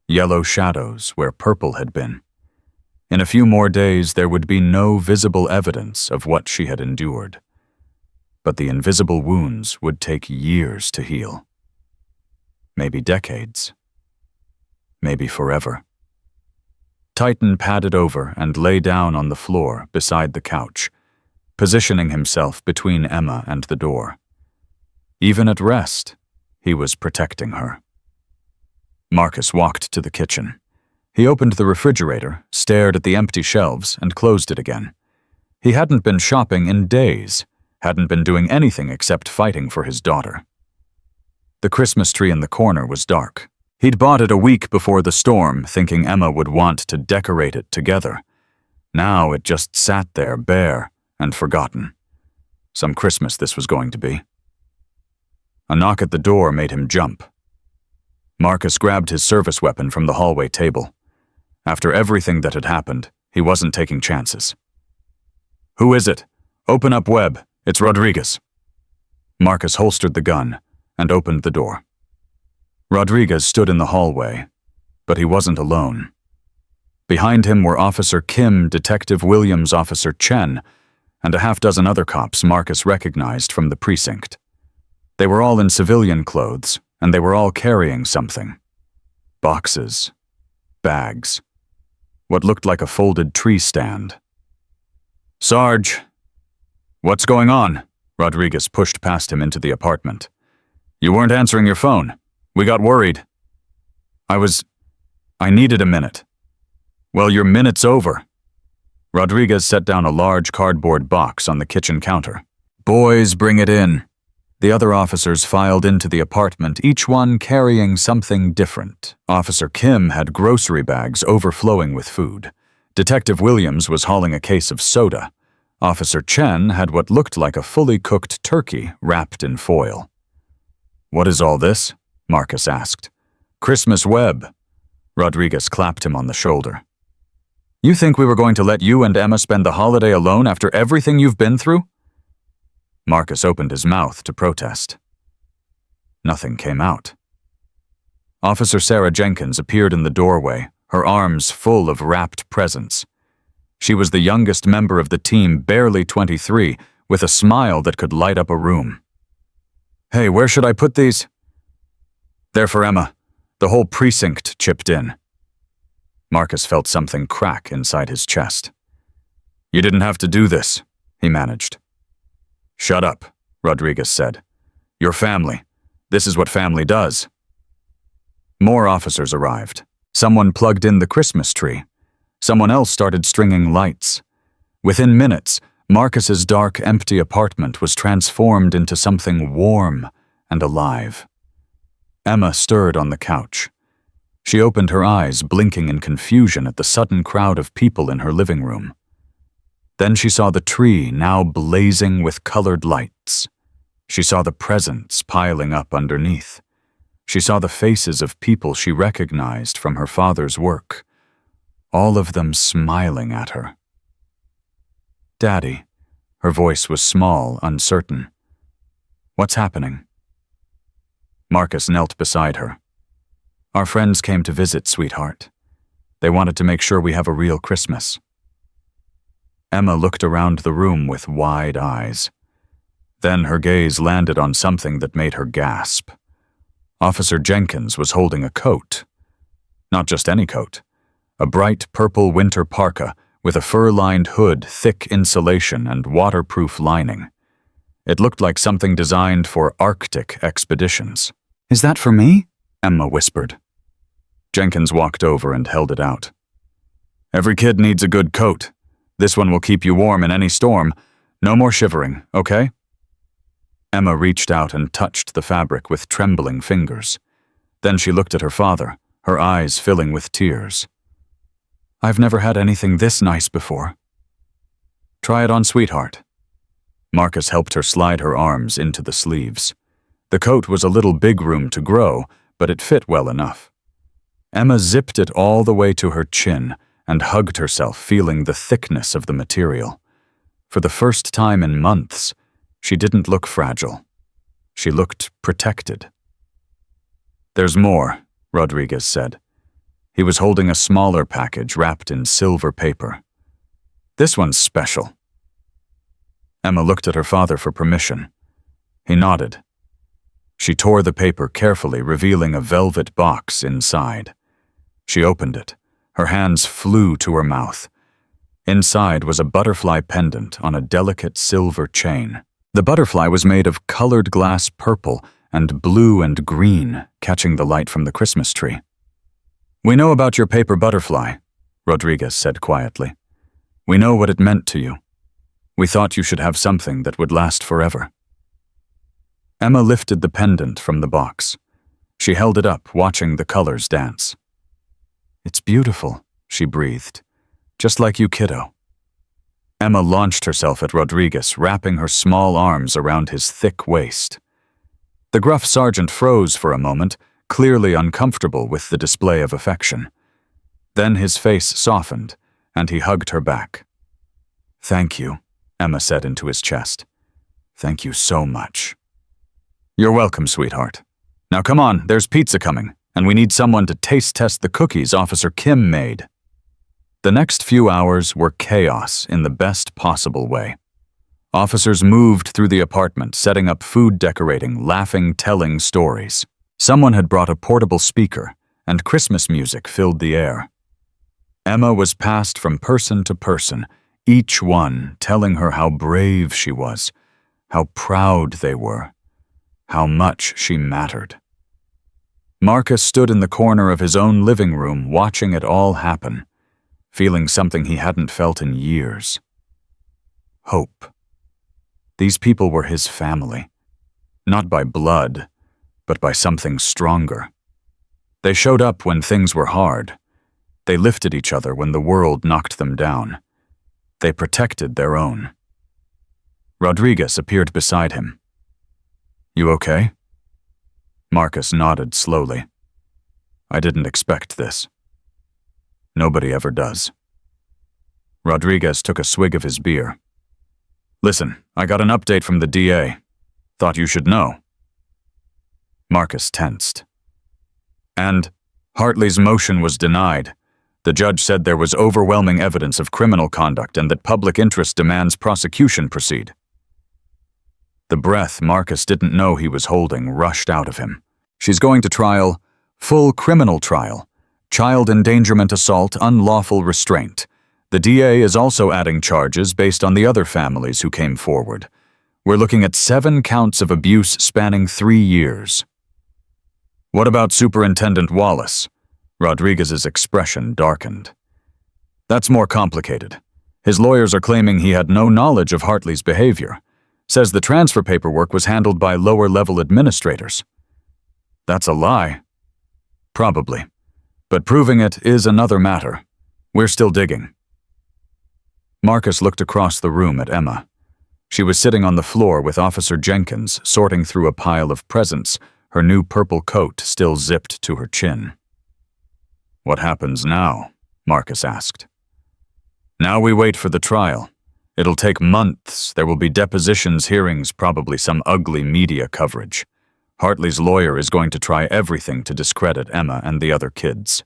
Yellow shadows where purple had been. In a few more days, there would be no visible evidence of what she had endured. But the invisible wounds would take years to heal. Maybe decades. Maybe forever. Titan padded over and lay down on the floor beside the couch, positioning himself between Emma and the door. Even at rest, he was protecting her. Marcus walked to the kitchen. He opened the refrigerator, stared at the empty shelves, and closed it again. He hadn't been shopping in days, hadn't been doing anything except fighting for his daughter. The Christmas tree in the corner was dark. He'd bought it a week before the storm, thinking Emma would want to decorate it together. Now it just sat there bare and forgotten. Some Christmas this was going to be. A knock at the door made him jump. Marcus grabbed his service weapon from the hallway table. After everything that had happened, he wasn't taking chances. "Who is it? Open up, Webb. It's Rodriguez." Marcus holstered the gun and opened the door. Rodriguez stood in the hallway, but he wasn't alone. Behind him were Officer Kim, Detective Williams, Officer Chen, and a half-dozen other cops Marcus recognized from the precinct. They were all in civilian clothes, and they were all carrying something. Boxes. Bags. What looked like a folded tree stand. "Sarge." "What's going on?" Rodriguez pushed past him into the apartment. "You weren't answering your phone. We got worried." I needed a minute." "Well, your minute's over." Rodriguez set down a large cardboard box on the kitchen counter. "Boys, bring it in." The other officers filed into the apartment, each one carrying something different. Officer Kim had grocery bags overflowing with food. Detective Williams was hauling a case of soda. Officer Chen had what looked like a fully cooked turkey wrapped in foil. "What is all this?" Marcus asked. "Christmas Webb." Rodriguez clapped him on the shoulder. "You think we were going to let you and Emma spend the holiday alone after everything you've been through?" Marcus opened his mouth to protest. Nothing came out. Officer Sarah Jenkins appeared in the doorway, her arms full of wrapped presents. She was the youngest member of the team, barely 23, with a smile that could light up a room. "Hey, where should I put these?" "There for Emma." The whole precinct chipped in. Marcus felt something crack inside his chest. "You didn't have to do this," he managed. "Shut up," Rodriguez said. "Your family. This is what family does." More officers arrived. Someone plugged in the Christmas tree. Someone else started stringing lights. Within minutes, Marcus's dark, empty apartment was transformed into something warm and alive. Emma stirred on the couch. She opened her eyes, blinking in confusion at the sudden crowd of people in her living room. Then she saw the tree now blazing with colored lights. She saw the presents piling up underneath. She saw the faces of people she recognized from her father's work, all of them smiling at her. "Daddy," her voice was small, uncertain. "What's happening?" Marcus knelt beside her. "Our friends came to visit, sweetheart. They wanted to make sure we have a real Christmas." Emma looked around the room with wide eyes. Then her gaze landed on something that made her gasp. Officer Jenkins was holding a coat. Not just any coat. A bright purple winter parka with a fur-lined hood, thick insulation, and waterproof lining. It looked like something designed for Arctic expeditions. "Is that for me?" Emma whispered. Jenkins walked over and held it out. "Every kid needs a good coat. This one will keep you warm in any storm. No more shivering, okay?" Emma reached out and touched the fabric with trembling fingers. Then she looked at her father, her eyes filling with tears. "I've never had anything this nice before." "Try it on, sweetheart." Marcus helped her slide her arms into the sleeves. The coat was a little big room to grow, but it fit well enough. Emma zipped it all the way to her chin and hugged herself, feeling the thickness of the material. For the first time in months, she didn't look fragile. She looked protected. "There's more," Rodriguez said. He was holding a smaller package wrapped in silver paper. "This one's special." Emma looked at her father for permission. He nodded. She tore the paper carefully, revealing a velvet box inside. She opened it. Her hands flew to her mouth. Inside was a butterfly pendant on a delicate silver chain. The butterfly was made of colored glass purple and blue and green, catching the light from the Christmas tree. "We know about your paper butterfly," Rodriguez said quietly. "We know what it meant to you. We thought you should have something that would last forever." Emma lifted the pendant from the box. She held it up, watching the colors dance. "It's beautiful," she breathed. "Just like you, kiddo." Emma launched herself at Rodriguez, wrapping her small arms around his thick waist. The gruff sergeant froze for a moment, clearly uncomfortable with the display of affection. Then his face softened, and he hugged her back. "Thank you," Emma said into his chest. "Thank you so much." "You're welcome, sweetheart. Now come on, there's pizza coming, and we need someone to taste test the cookies Officer Kim made." The next few hours were chaos in the best possible way. Officers moved through the apartment, setting up food decorating, laughing, telling stories. Someone had brought a portable speaker, and Christmas music filled the air. Emma was passed from person to person, each one telling her how brave she was, how proud they were, how much she mattered. Marcus stood in the corner of his own living room, watching it all happen, feeling something he hadn't felt in years. Hope. These people were his family, not by blood, but by something stronger. They showed up when things were hard. They lifted each other when the world knocked them down. They protected their own. Rodriguez appeared beside him. "You okay?" Marcus nodded slowly. "I didn't expect this." "Nobody ever does." Rodriguez took a swig of his beer. "Listen, I got an update from the DA. Thought you should know." Marcus tensed. "And Hartley's motion was denied. The judge said there was overwhelming evidence of criminal conduct and that public interest demands prosecution proceed." The breath Marcus didn't know he was holding rushed out of him. "She's going to trial, full criminal trial, child endangerment assault, unlawful restraint. The DA is also adding charges based on the other families who came forward. We're looking at 7 counts of abuse spanning 3 years. "What about Superintendent Wallace?" Rodriguez's expression darkened. "That's more complicated. His lawyers are claiming he had no knowledge of Hartley's behavior. Says the transfer paperwork was handled by lower-level administrators." "That's a lie." "Probably. But proving it is another matter. We're still digging." Marcus looked across the room at Emma. She was sitting on the floor with Officer Jenkins, sorting through a pile of presents, her new purple coat still zipped to her chin. "What happens now?" Marcus asked. "Now we wait for the trial. It'll take months. There will be depositions, hearings, probably some ugly media coverage. Hartley's lawyer is going to try everything to discredit Emma and the other kids."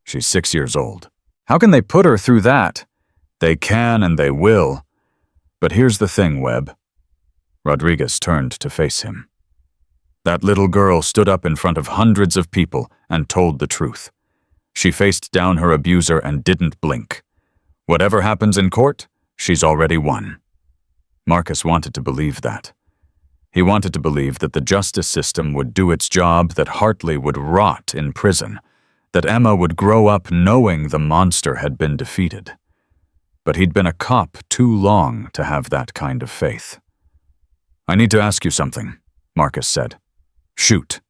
"She's 6 years old. How can they put her through that?" "They can and they will. But here's the thing, Webb." Rodriguez turned to face him. "That little girl stood up in front of hundreds of people and told the truth. She faced down her abuser and didn't blink. Whatever happens in court, she's already won." Marcus wanted to believe that. He wanted to believe that the justice system would do its job, that Hartley would rot in prison, that Emma would grow up knowing the monster had been defeated. But he'd been a cop too long to have that kind of faith. "I need to ask you something," Marcus said. "Shoot.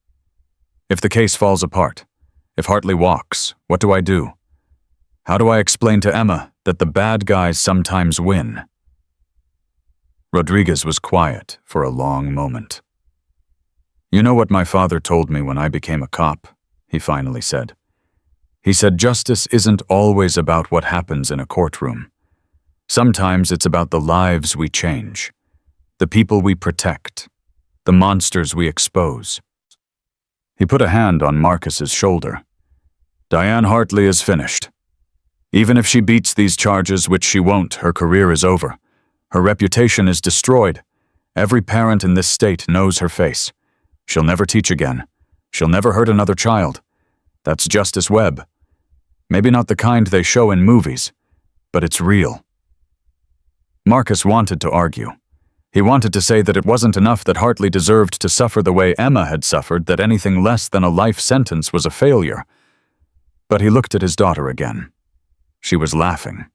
If the case falls apart, if Hartley walks, what do I do? How do I explain to Emma that the bad guys sometimes win?" Rodriguez was quiet for a long moment. "You know what my father told me when I became a cop," he finally said. He said justice isn't always about what happens in a courtroom. Sometimes it's about the lives we change, the people we protect, the monsters we expose. He put a hand on Marcus's shoulder. Diane Hartley is finished. Even if she beats these charges, which she won't, her career is over. Her reputation is destroyed. Every parent in this state knows her face. She'll never teach again. She'll never hurt another child. That's Justice Webb. Maybe not the kind they show in movies, but it's real. Marcus wanted to argue. He wanted to say that it wasn't enough that Hartley deserved to suffer the way Emma had suffered, that anything less than a life sentence was a failure. But he looked at his daughter again. She was laughing.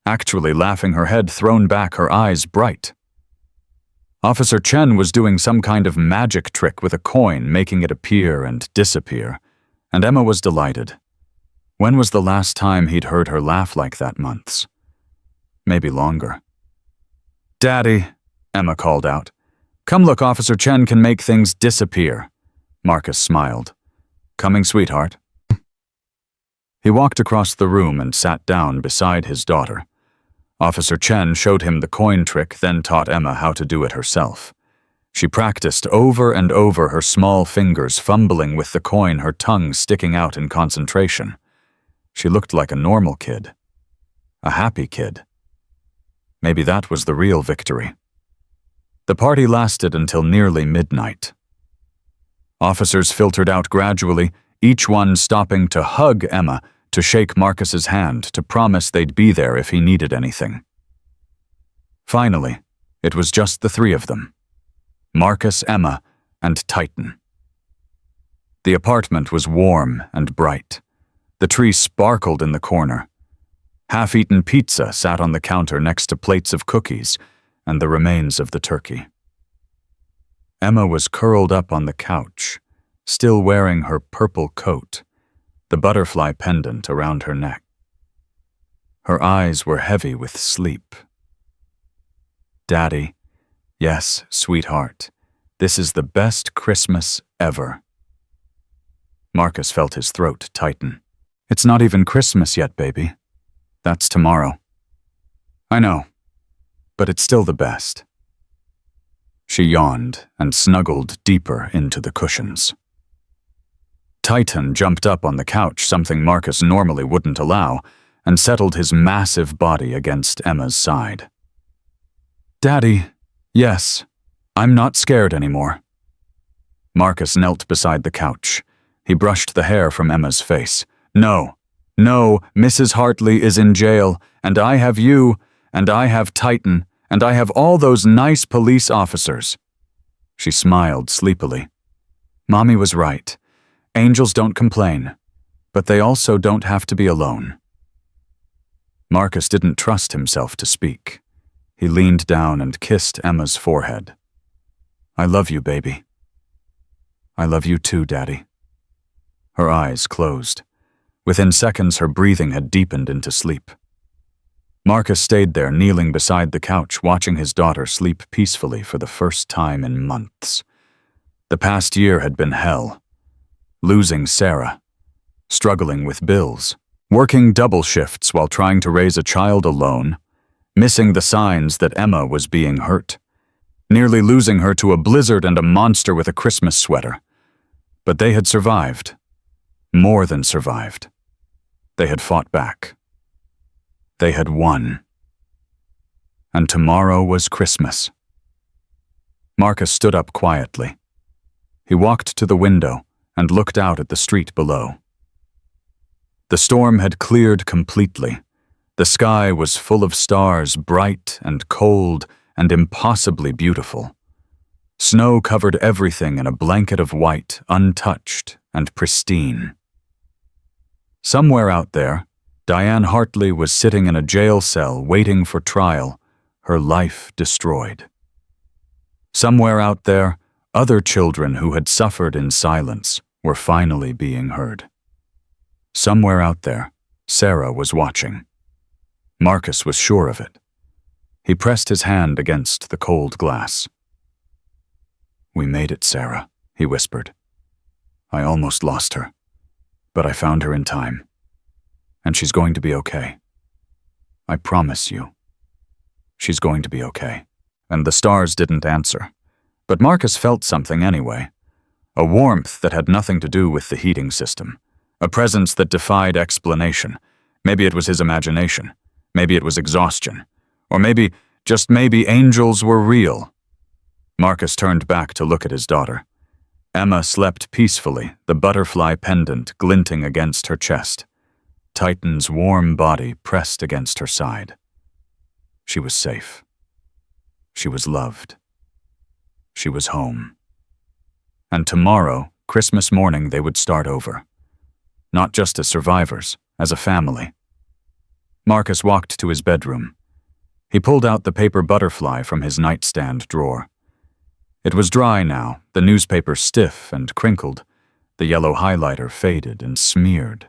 Actually laughing, her head thrown back, her eyes bright. Officer Chen was doing some kind of magic trick with a coin, making it appear and disappear, and Emma was delighted. When was the last time he'd heard her laugh like that? Months. Maybe longer. "Daddy," Emma called out. "Come look, Officer Chen can make things disappear." Marcus smiled. "Coming, sweetheart." He walked across the room and sat down beside his daughter. Officer Chen showed him the coin trick, then taught Emma how to do it herself. She practiced over and over, her small fingers fumbling with the coin, her tongue sticking out in concentration. She looked like a normal kid. A happy kid. Maybe that was the real victory. The party lasted until nearly midnight. Officers filtered out gradually, each one stopping to hug Emma, to shake Marcus's hand, to promise they'd be there if he needed anything. Finally, it was just the three of them. Marcus, Emma, and Titan. The apartment was warm and bright. The tree sparkled in the corner. Half-eaten pizza sat on the counter next to plates of cookies and the remains of the turkey. Emma was curled up on the couch, still wearing her purple coat, the butterfly pendant around her neck. Her eyes were heavy with sleep. "Daddy, yes, sweetheart, this is the best Christmas ever." Marcus felt his throat tighten. "It's not even Christmas yet, baby. That's tomorrow." "I know, but it's still the best." She yawned and snuggled deeper into the cushions. Titan jumped up on the couch, something Marcus normally wouldn't allow, and settled his massive body against Emma's side. "Daddy, yes, I'm not scared anymore." Marcus knelt beside the couch. He brushed the hair from Emma's face. "No, no, Mrs. Hartley is in jail, and I have you, and I have Titan, and I have all those nice police officers." She smiled sleepily. "Mommy was right. Angels don't complain, but they also don't have to be alone." Marcus didn't trust himself to speak. He leaned down and kissed Emma's forehead. "I love you, baby." "I love you too, Daddy." Her eyes closed. Within seconds, her breathing had deepened into sleep. Marcus stayed there, kneeling beside the couch, watching his daughter sleep peacefully for the first time in months. The past year had been hell. Losing Sarah, struggling with bills, working double shifts while trying to raise a child alone, missing the signs that Emma was being hurt, nearly losing her to a blizzard and a monster with a Christmas sweater. But they had survived. More than survived. They had fought back. They had won. And tomorrow was Christmas. Marcus stood up quietly. He walked to the window and looked out at the street below. The storm had cleared completely. The sky was full of stars, bright and cold and impossibly beautiful. Snow covered everything in a blanket of white, untouched and pristine. Somewhere out there, Diane Hartley was sitting in a jail cell waiting for trial, her life destroyed. Somewhere out there, other children who had suffered in silence were finally being heard. Somewhere out there, Sarah was watching. Marcus was sure of it. He pressed his hand against the cold glass. "We made it, Sarah," he whispered. "I almost lost her, but I found her in time. And she's going to be okay. I promise you. She's going to be okay." And the stars didn't answer. But Marcus felt something anyway. A warmth that had nothing to do with the heating system. A presence that defied explanation. Maybe it was his imagination. Maybe it was exhaustion. Or maybe, just maybe, angels were real. Marcus turned back to look at his daughter. Emma slept peacefully, the butterfly pendant glinting against her chest. Titan's warm body pressed against her side. She was safe. She was loved. She was home. And tomorrow, Christmas morning, they would start over. Not just as survivors, as a family. Marcus walked to his bedroom. He pulled out the paper butterfly from his nightstand drawer. It was dry now, the newspaper stiff and crinkled, the yellow highlighter faded and smeared.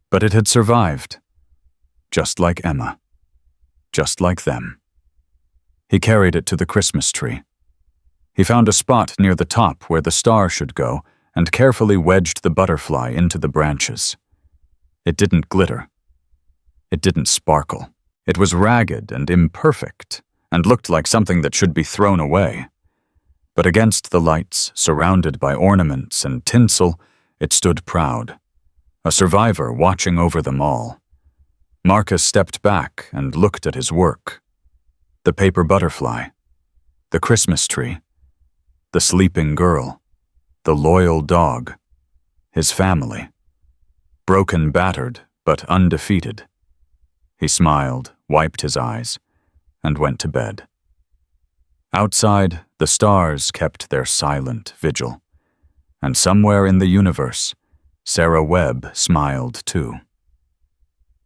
But it had survived. Just like Emma. Just like them. He carried it to the Christmas tree. He found a spot near the top where the star should go and carefully wedged the butterfly into the branches. It didn't glitter. It didn't sparkle. It was ragged and imperfect and looked like something that should be thrown away. But against the lights, surrounded by ornaments and tinsel, it stood proud, a survivor watching over them all. Marcus stepped back and looked at his work. The paper butterfly, the Christmas tree, the sleeping girl, the loyal dog, his family. Broken, battered, but undefeated. He smiled, wiped his eyes, and went to bed. Outside, the stars kept their silent vigil. And somewhere in the universe, Sarah Webb smiled too.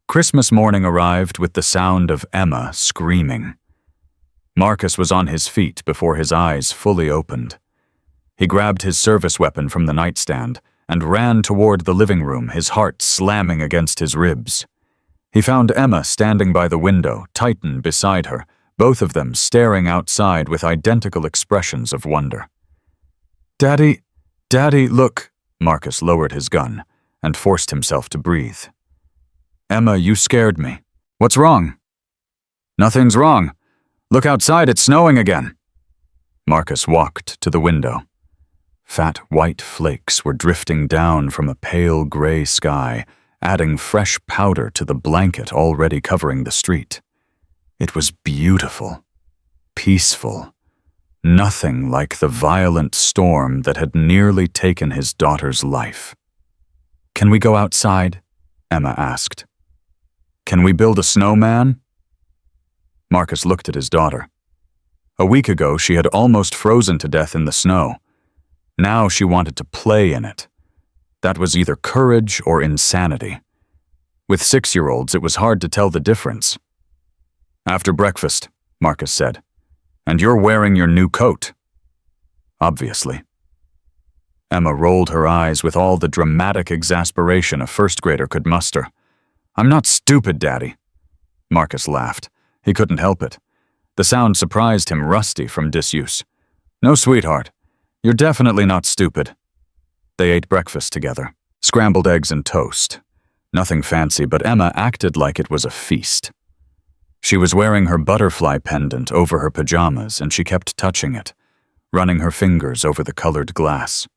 Christmas morning arrived with the sound of Emma screaming. Marcus was on his feet before his eyes fully opened. He grabbed his service weapon from the nightstand and ran toward the living room, his heart slamming against his ribs. He found Emma standing by the window, Titan beside her, both of them staring outside with identical expressions of wonder. "Daddy, Daddy, look!" Marcus lowered his gun and forced himself to breathe. "Emma, you scared me. What's wrong?" "Nothing's wrong. Look outside, it's snowing again." Marcus walked to the window. Fat white flakes were drifting down from a pale gray sky, adding fresh powder to the blanket already covering the street. It was beautiful, peaceful, nothing like the violent storm that had nearly taken his daughter's life. "Can we go outside?" Emma asked. "Can we build a snowman?" Marcus looked at his daughter. A week ago, she had almost frozen to death in the snow. Now she wanted to play in it. That was either courage or insanity. With 6-year-olds, it was hard to tell the difference. "After breakfast," Marcus said. "And you're wearing your new coat." "Obviously." Emma rolled her eyes with all the dramatic exasperation a first grader could muster. "I'm not stupid, Daddy." Marcus laughed. He couldn't help it. The sound surprised him, rusty from disuse. "No, sweetheart. You're definitely not stupid." They ate breakfast together. Scrambled eggs and toast. Nothing fancy, but Emma acted like it was a feast. She was wearing her butterfly pendant over her pajamas, and she kept touching it, running her fingers over the colored glass.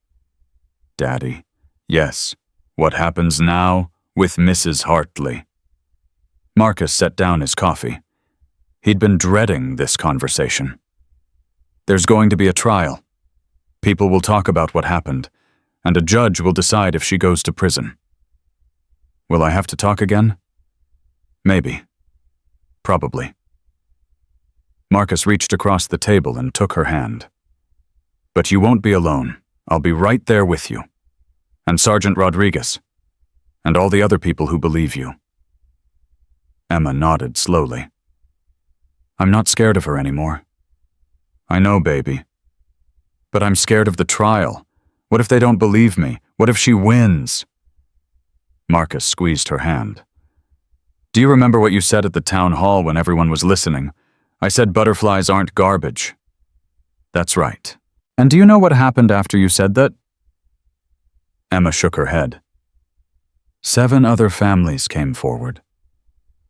"Daddy, yes, what happens now with Mrs. Hartley?" Marcus set down his coffee. He'd been dreading this conversation. "There's going to be a trial. People will talk about what happened, and a judge will decide if she goes to prison." "Will I have to talk again?" "Maybe. Probably." Marcus reached across the table and took her hand. "But you won't be alone. I'll be right there with you. And Sergeant Rodriguez. And all the other people who believe you." Emma nodded slowly. "I'm not scared of her anymore." "I know, baby. But I'm scared of the trial. What if they don't believe me? What if she wins?" Marcus squeezed her hand. "Do you remember what you said at the town hall when everyone was listening? I said butterflies aren't garbage." "That's right. And do you know what happened after you said that?" Emma shook her head. 7 other families came forward.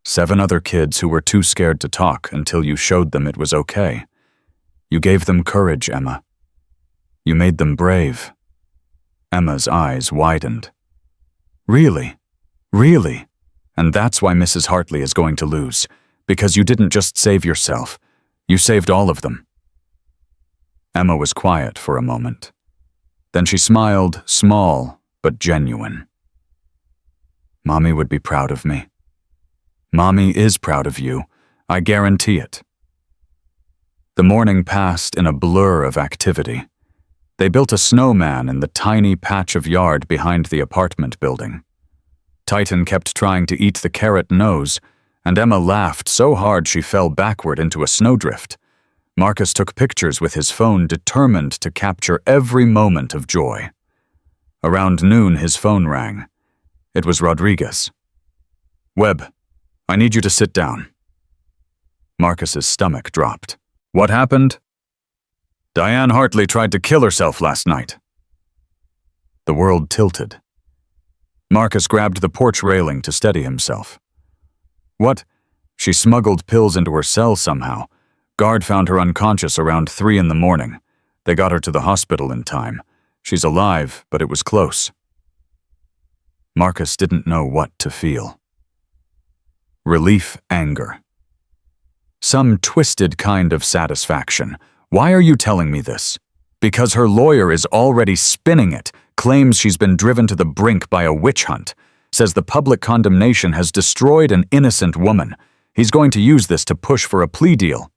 7 other kids who were too scared to talk until you showed them it was okay. You gave them courage, Emma. You made them brave. Emma's eyes widened. Really? Really? And that's why Mrs. Hartley is going to lose, because you didn't just save yourself, you saved all of them. Emma was quiet for a moment. Then she smiled, small but genuine. Mommy would be proud of me. Mommy is proud of you, I guarantee it. The morning passed in a blur of activity. They built a snowman in the tiny patch of yard behind the apartment building. Titan kept trying to eat the carrot nose, and Emma laughed so hard she fell backward into a snowdrift. Marcus took pictures with his phone, determined to capture every moment of joy. Around noon, his phone rang. It was Rodriguez. "Webb, I need you to sit down." Marcus's stomach dropped. "What happened?" "Diane Hartley tried to kill herself last night." The world tilted. Marcus grabbed the porch railing to steady himself. "What? She smuggled pills into her cell somehow. Guard found her unconscious around 3 in the morning. They got her to the hospital in time. She's alive, but it was close." Marcus didn't know what to feel. Relief, anger. Some twisted kind of satisfaction. Why are you telling me this? Because her lawyer is already spinning it, claims she's been driven to the brink by a witch hunt, says the public condemnation has destroyed an innocent woman. He's going to use this to push for a plea deal.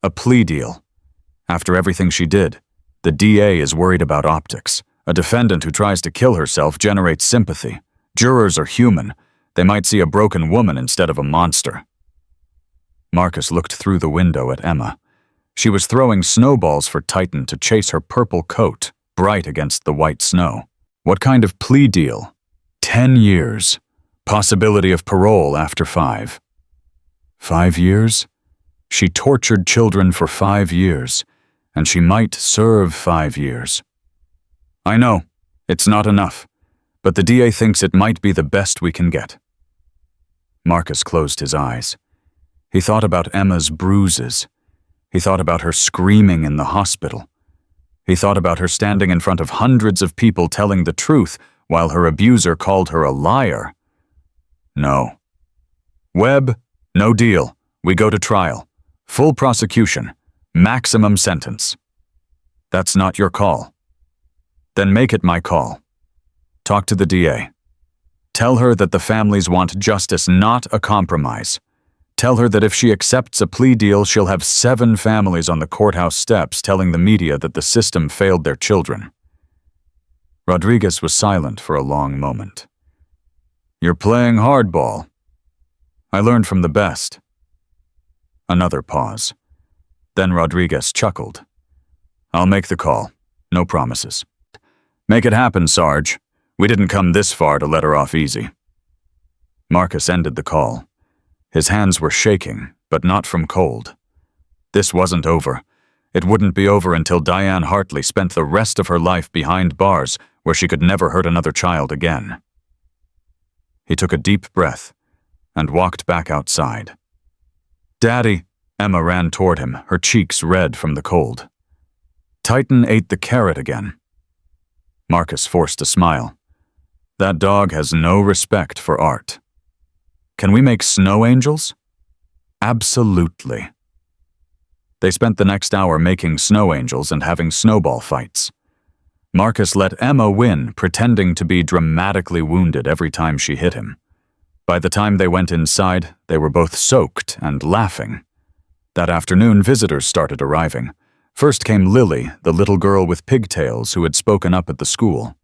A plea deal. After everything she did, the DA is worried about optics. A defendant who tries to kill herself generates sympathy. Jurors are human. They might see a broken woman instead of a monster. Marcus looked through the window at Emma. She was throwing snowballs for Titan to chase her purple coat, bright against the white snow. What kind of plea deal? 10 years. Possibility of parole after 5. 5 years? She tortured children for 5 years, and she might serve 5 years. I know, it's not enough, but the DA thinks it might be the best we can get. Marcus closed his eyes. He thought about Emma's bruises. He thought about her screaming in the hospital. He thought about her standing in front of hundreds of people telling the truth while her abuser called her a liar. No. Webb, no deal. We go to trial. Full prosecution. Maximum sentence. That's not your call. Then make it my call. Talk to the DA. Tell her that the families want justice, not a compromise. Tell her that if she accepts a plea deal, she'll have 7 families on the courthouse steps telling the media that the system failed their children. Rodriguez was silent for a long moment. You're playing hardball. I learned from the best. Another pause. Then Rodriguez chuckled. I'll make the call. No promises. Make it happen, Sarge. We didn't come this far to let her off easy. Marcus ended the call. His hands were shaking, but not from cold. This wasn't over. It wouldn't be over until Diane Hartley spent the rest of her life behind bars where she could never hurt another child again. He took a deep breath and walked back outside. Daddy! Emma ran toward him, her cheeks red from the cold. Titan ate the carrot again. Marcus forced a smile. That dog has no respect for art. Can we make snow angels? Absolutely. They spent the next hour making snow angels and having snowball fights. Marcus let Emma win, pretending to be dramatically wounded every time she hit him. By the time they went inside, they were both soaked and laughing. That afternoon, visitors started arriving. First came Lily, the little girl with pigtails who had spoken up at the school.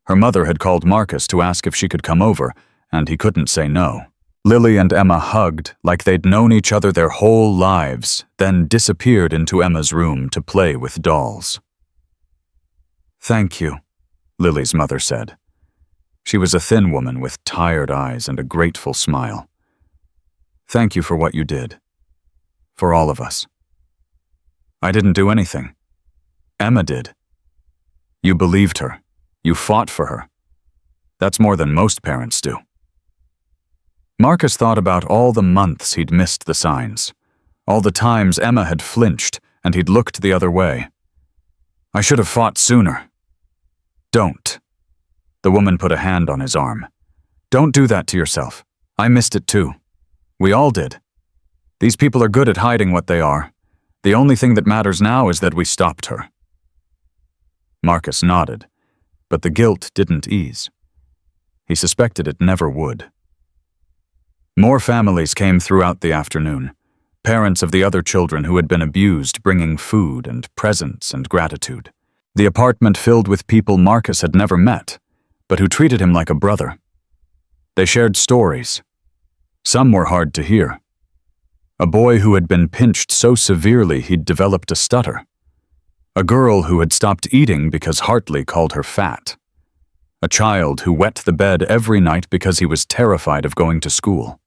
Her mother had called Marcus to ask if she could come over, and he couldn't say no. Lily and Emma hugged like they'd known each other their whole lives, then disappeared into Emma's room to play with dolls. Thank you, Lily's mother said. She was a thin woman with tired eyes and a grateful smile. Thank you for what you did. For all of us. I didn't do anything. Emma did. You believed her. You fought for her. That's more than most parents do. Marcus thought about all the months he'd missed the signs, all the times Emma had flinched and he'd looked the other way. I should have fought sooner. Don't. The woman put a hand on his arm. Don't do that to yourself. I missed it too. We all did. These people are good at hiding what they are. The only thing that matters now is that we stopped her. Marcus nodded, but the guilt didn't ease. He suspected it never would. More families came throughout the afternoon, parents of the other children who had been abused bringing food and presents and gratitude. The apartment filled with people Marcus had never met, but who treated him like a brother. They shared stories. Some were hard to hear. A boy who had been pinched so severely he'd developed a stutter. A girl who had stopped eating because Hartley called her fat. A child who wet the bed every night because he was terrified of going to school.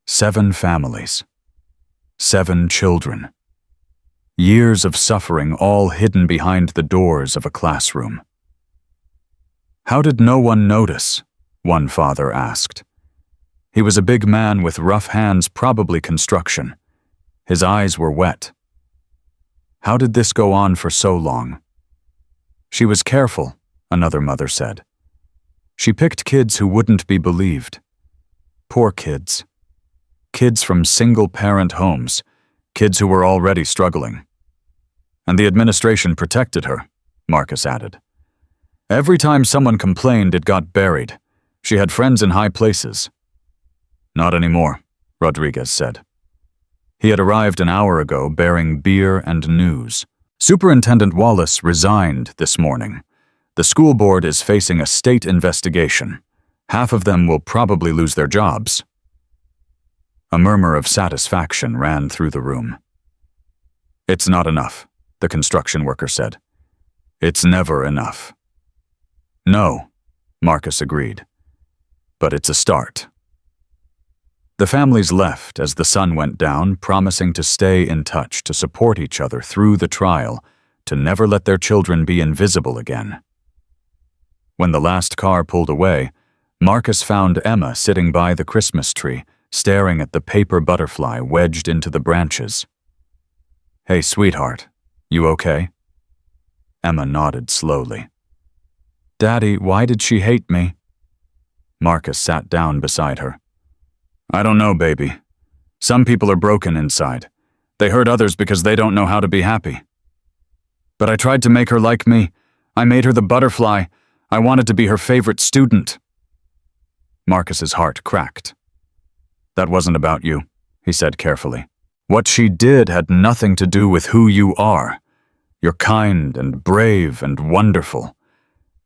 7 families. 7 children. Years of suffering all hidden behind the doors of a classroom. How did no one notice? One father asked. He was a big man with rough hands, probably construction. His eyes were wet. How did this go on for so long? She was careful, another mother said. She picked kids who wouldn't be believed. Poor kids. Kids from single-parent homes, kids who were already struggling. And the administration protected her, Marcus added. Every time someone complained, it got buried. She had friends in high places. Not anymore, Rodriguez said. He had arrived an hour ago bearing beer and news. Superintendent Wallace resigned this morning. The school board is facing a state investigation. Half of them will probably lose their jobs. A murmur of satisfaction ran through the room. It's not enough, the construction worker said. It's never enough. No, Marcus agreed. But it's a start. The families left as the sun went down, promising to stay in touch, to support each other through the trial, to never let their children be invisible again. When the last car pulled away, Marcus found Emma sitting by the Christmas tree, staring at the paper butterfly wedged into the branches. Hey, sweetheart, you okay? Emma nodded slowly. Daddy, why did she hate me? Marcus sat down beside her. I don't know, baby. Some people are broken inside. They hurt others because they don't know how to be happy. But I tried to make her like me. I made her the butterfly. I wanted to be her favorite student. Marcus's heart cracked. That wasn't about you, he said carefully. What she did had nothing to do with who you are. You're kind and brave and wonderful.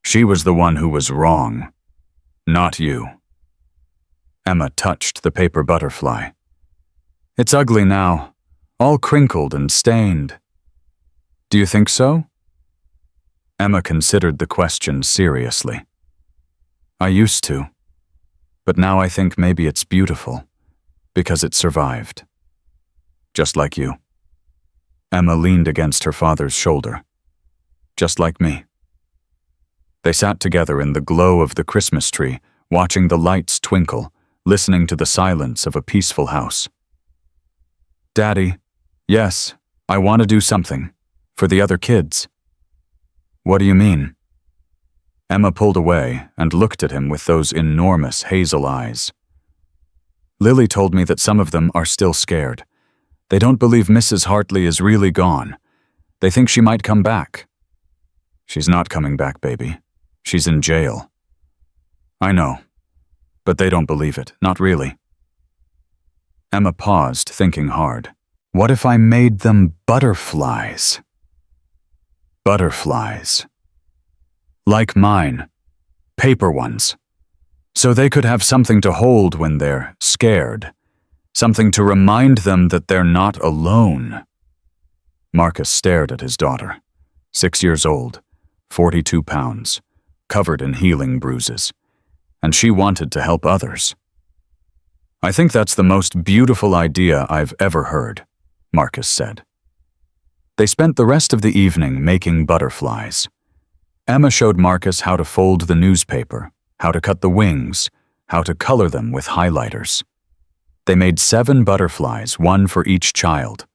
She was the one who was wrong, not you. Emma touched the paper butterfly. It's ugly now, all crinkled and stained. Do you think so? Emma considered the question seriously. I used to, but now I think maybe it's beautiful, because it survived. Just like you. Emma leaned against her father's shoulder. Just like me. They sat together in the glow of the Christmas tree, watching the lights twinkle, listening to the silence of a peaceful house. Daddy, yes, I want to do something. For the other kids. What do you mean? Emma pulled away and looked at him with those enormous hazel eyes. Lily told me that some of them are still scared. They don't believe Mrs. Hartley is really gone. They think she might come back. She's not coming back, baby. She's in jail. I know. But they don't believe it, not really. Emma paused, thinking hard. What if I made them butterflies? Butterflies. Like mine. Paper ones. So they could have something to hold when they're scared. Something to remind them that they're not alone. Marcus stared at his daughter. 6 years old, 42 pounds, covered in healing bruises. And she wanted to help others. I think that's the most beautiful idea I've ever heard, Marcus said. They spent the rest of the evening making butterflies. Emma showed Marcus how to fold the newspaper, how to cut the wings, how to color them with highlighters. They made 7 butterflies, 1 for each child.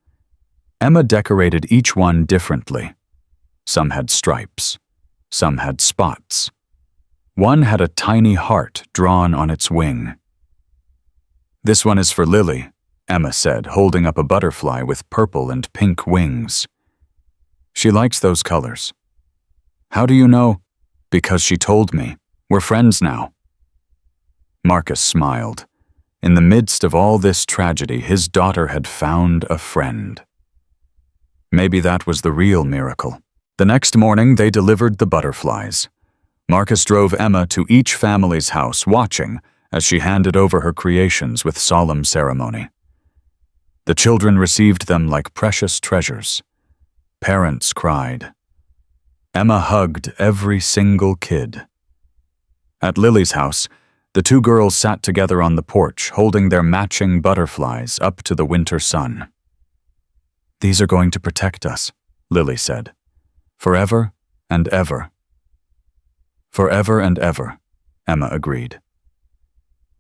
Emma decorated each one differently. Some had stripes. Some had spots. One had a tiny heart drawn on its wing. "This one is for Lily," Emma said, holding up a butterfly with purple and pink wings. "She likes those colors." "How do you know?" "Because she told me. We're friends now." Marcus smiled. In the midst of all this tragedy, his daughter had found a friend. Maybe that was the real miracle. The next morning, they delivered the butterflies. Marcus drove Emma to each family's house, watching as she handed over her creations with solemn ceremony. The children received them like precious treasures. Parents cried. Emma hugged every single kid. At Lily's house, the two girls sat together on the porch, holding their matching butterflies up to the winter sun. "These are going to protect us," Lily said. "Forever and ever." "Forever and ever," Emma agreed.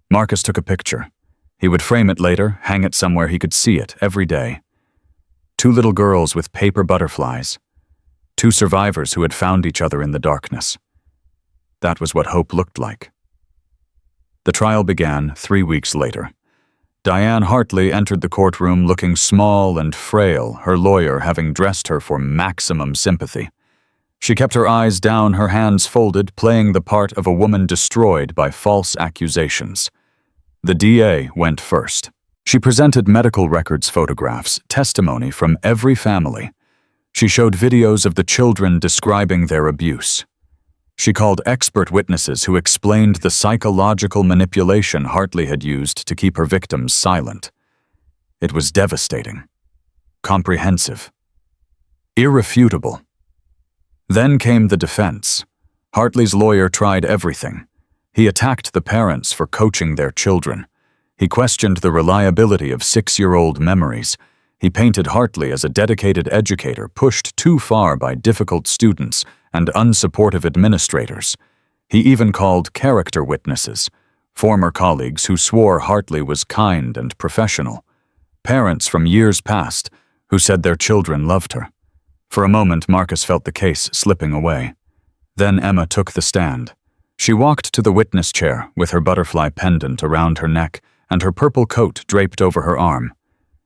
Marcus took a picture. He would frame it later, hang it somewhere he could see it every day. Two little girls with paper butterflies. Two survivors who had found each other in the darkness. That was what hope looked like. The trial began 3 weeks later. Diane Hartley entered the courtroom looking small and frail, her lawyer having dressed her for maximum sympathy. She kept her eyes down, her hands folded, playing the part of a woman destroyed by false accusations. The DA went first. She presented medical records photographs, testimony from every family. She showed videos of the children describing their abuse. She called expert witnesses who explained the psychological manipulation Hartley had used to keep her victims silent. It was devastating, comprehensive, irrefutable. Then came the defense. Hartley's lawyer tried everything. He attacked the parents for coaching their children. He questioned the reliability of 6-year-old memories. He painted Hartley as a dedicated educator pushed too far by difficult students and unsupportive administrators. He even called character witnesses, former colleagues who swore Hartley was kind and professional, parents from years past who said their children loved her. For a moment, Marcus felt the case slipping away. Then Emma took the stand. She walked to the witness chair with her butterfly pendant around her neck and her purple coat draped over her arm.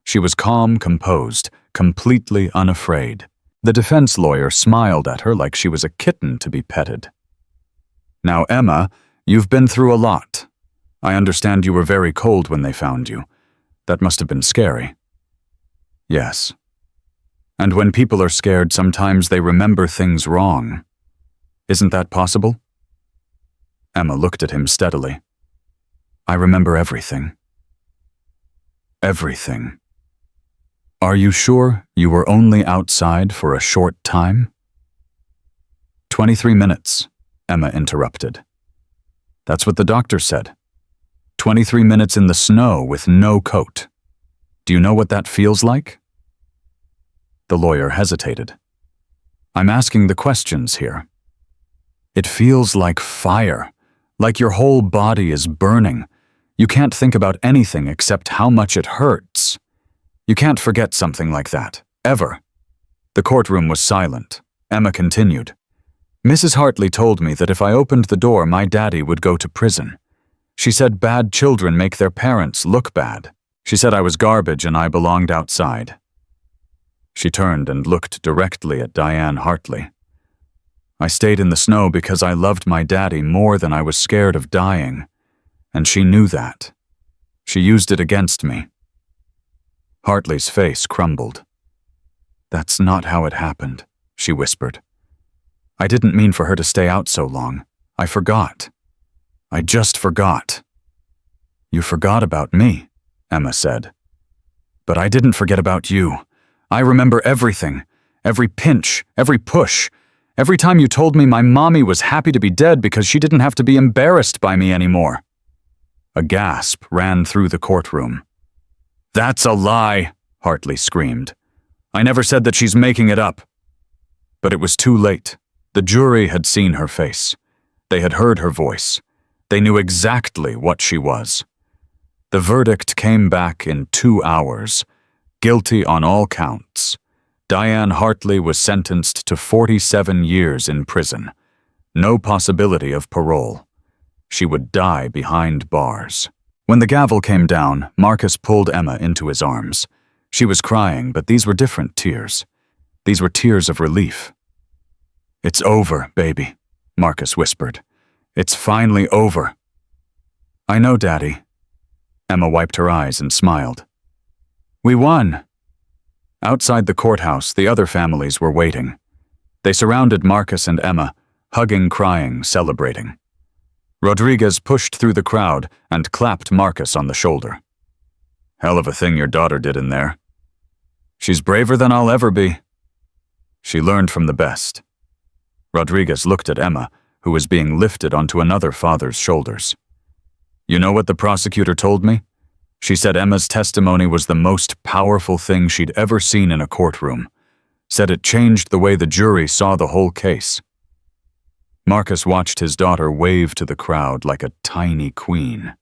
She was calm, composed, completely unafraid. The defense lawyer smiled at her like she was a kitten to be petted. "Now, Emma, you've been through a lot. I understand you were very cold when they found you. That must have been scary." "Yes. And when people are scared, sometimes they remember things wrong. Isn't that possible?" Emma looked at him steadily. "I remember everything." "Everything. Are you sure you were only outside for a short time?" 23 minutes, Emma interrupted. "That's what the doctor said. 23 minutes in the snow with no coat. Do you know what that feels like?" The lawyer hesitated. "I'm asking the questions here." "It feels like fire, like your whole body is burning. You can't think about anything except how much it hurts. You can't forget something like that, ever." The courtroom was silent. Emma continued. "Mrs. Hartley told me that if I opened the door, my daddy would go to prison. She said bad children make their parents look bad. She said I was garbage and I belonged outside." She turned and looked directly at Diane Hartley. "I stayed in the snow because I loved my daddy more than I was scared of dying. And she knew that. She used it against me." Hartley's face crumbled. "That's not how it happened," she whispered. "I didn't mean for her to stay out so long. I forgot. I just forgot." "You forgot about me," Emma said. "But I didn't forget about you. I remember everything. Every pinch, every push. Every time you told me my mommy was happy to be dead because she didn't have to be embarrassed by me anymore." A gasp ran through the courtroom. "That's a lie," Hartley screamed. "I never said that she's making it up." But it was too late. The jury had seen her face. They had heard her voice. They knew exactly what she was. The verdict came back in 2 hours. Guilty on all counts. Diane Hartley was sentenced to 47 years in prison. No possibility of parole. She would die behind bars. When the gavel came down, Marcus pulled Emma into his arms. She was crying, but these were different tears. These were tears of relief. "It's over, baby," Marcus whispered. "It's finally over." "I know, Daddy." Emma wiped her eyes and smiled. "We won." Outside the courthouse, the other families were waiting. They surrounded Marcus and Emma, hugging, crying, celebrating. Rodriguez pushed through the crowd and clapped Marcus on the shoulder. "Hell of a thing your daughter did in there." "She's braver than I'll ever be." "She learned from the best." Rodriguez looked at Emma, who was being lifted onto another father's shoulders. "You know what the prosecutor told me? She said Emma's testimony was the most powerful thing she'd ever seen in a courtroom. Said it changed the way the jury saw the whole case." Marcus watched his daughter wave to the crowd like a tiny queen.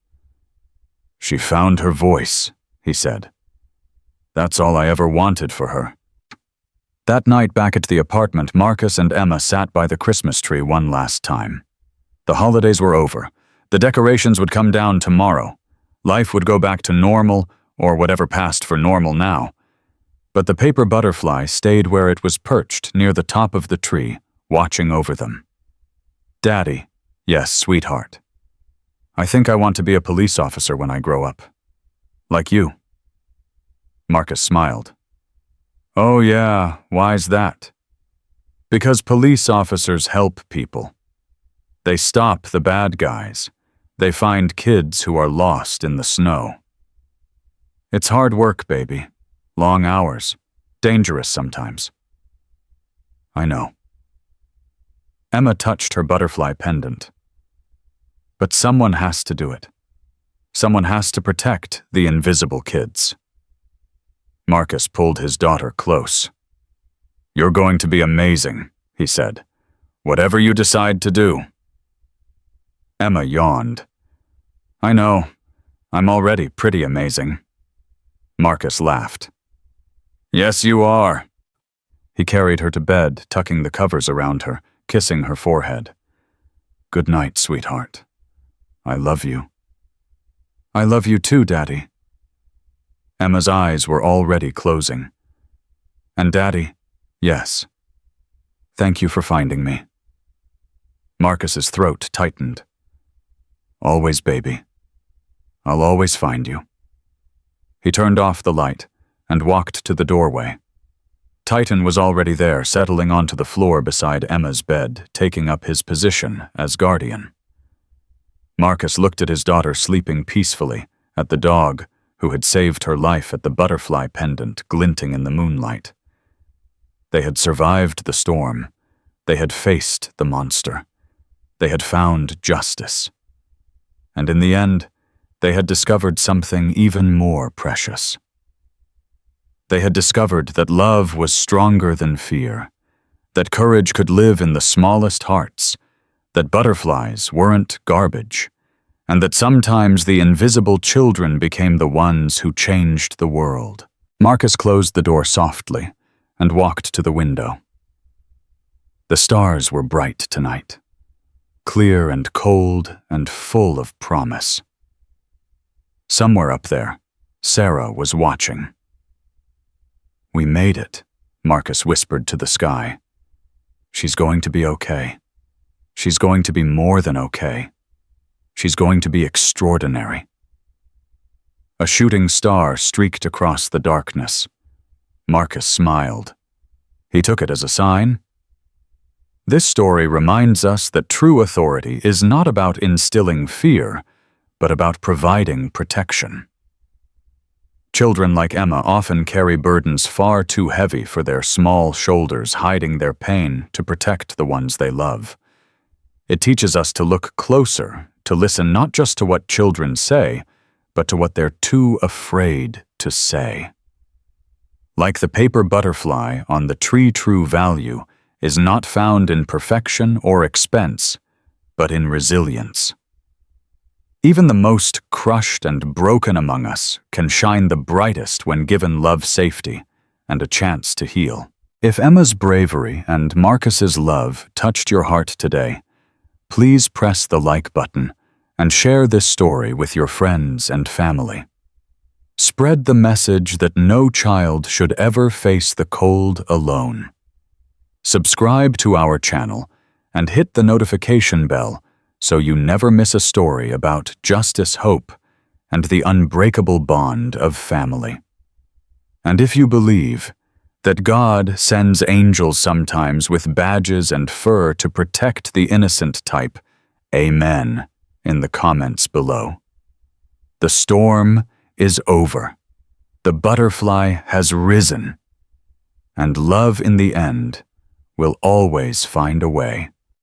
"She found her voice," he said. "That's all I ever wanted for her." That night back at the apartment, Marcus and Emma sat by the Christmas tree one last time. The holidays were over. The decorations would come down tomorrow. Life would go back to normal, or whatever passed for normal now. But the paper butterfly stayed where it was perched near the top of the tree, watching over them. "Daddy, yes, sweetheart. I think I want to be a police officer when I grow up. Like you." Marcus smiled. "Oh yeah, why's that?" "Because police officers help people. They stop the bad guys. They find kids who are lost in the snow. It's hard work, baby. Long hours. Dangerous sometimes." "I know." Emma touched her butterfly pendant. "But someone has to do it. Someone has to protect the invisible kids." Marcus pulled his daughter close. "You're going to be amazing," he said. "Whatever you decide to do." Emma yawned. "I know. I'm already pretty amazing." Marcus laughed. "Yes, you are." He carried her to bed, tucking the covers around her, kissing her forehead. "Good night, sweetheart. I love you." "I love you too, Daddy." Emma's eyes were already closing. "And Daddy, yes. Thank you for finding me." Marcus's throat tightened. "Always, baby. I'll always find you." He turned off the light and walked to the doorway. Titan was already there, settling onto the floor beside Emma's bed, taking up his position as guardian. Marcus looked at his daughter sleeping peacefully, at the dog who had saved her life, at the butterfly pendant glinting in the moonlight. They had survived the storm. They had faced the monster. They had found justice. And in the end, they had discovered something even more precious. They had discovered that love was stronger than fear, that courage could live in the smallest hearts, that butterflies weren't garbage, and that sometimes the invisible children became the ones who changed the world. Marcus closed the door softly and walked to the window. The stars were bright tonight, clear and cold and full of promise. Somewhere up there, Sarah was watching. "We made it," Marcus whispered to the sky. "She's going to be okay. She's going to be more than okay. She's going to be extraordinary." A shooting star streaked across the darkness. Marcus smiled. He took it as a sign. This story reminds us that true authority is not about instilling fear, but about providing protection. Children like Emma often carry burdens far too heavy for their small shoulders, hiding their pain to protect the ones they love. It teaches us to look closer, to listen not just to what children say, but to what they're too afraid to say. Like the paper butterfly on the tree, true value is not found in perfection or expense, but in resilience. Even the most crushed and broken among us can shine the brightest when given love, safety, and a chance to heal. If Emma's bravery and Marcus's love touched your heart today, please press the like button and share this story with your friends and family. Spread the message that no child should ever face the cold alone. Subscribe to our channel and hit the notification bell so you never miss a story about justice, hope, and the unbreakable bond of family. And if you believe that God sends angels sometimes with badges and fur to protect the innocent, type Amen in the comments below. The storm is over. The butterfly has risen. And love in the end will always find a way.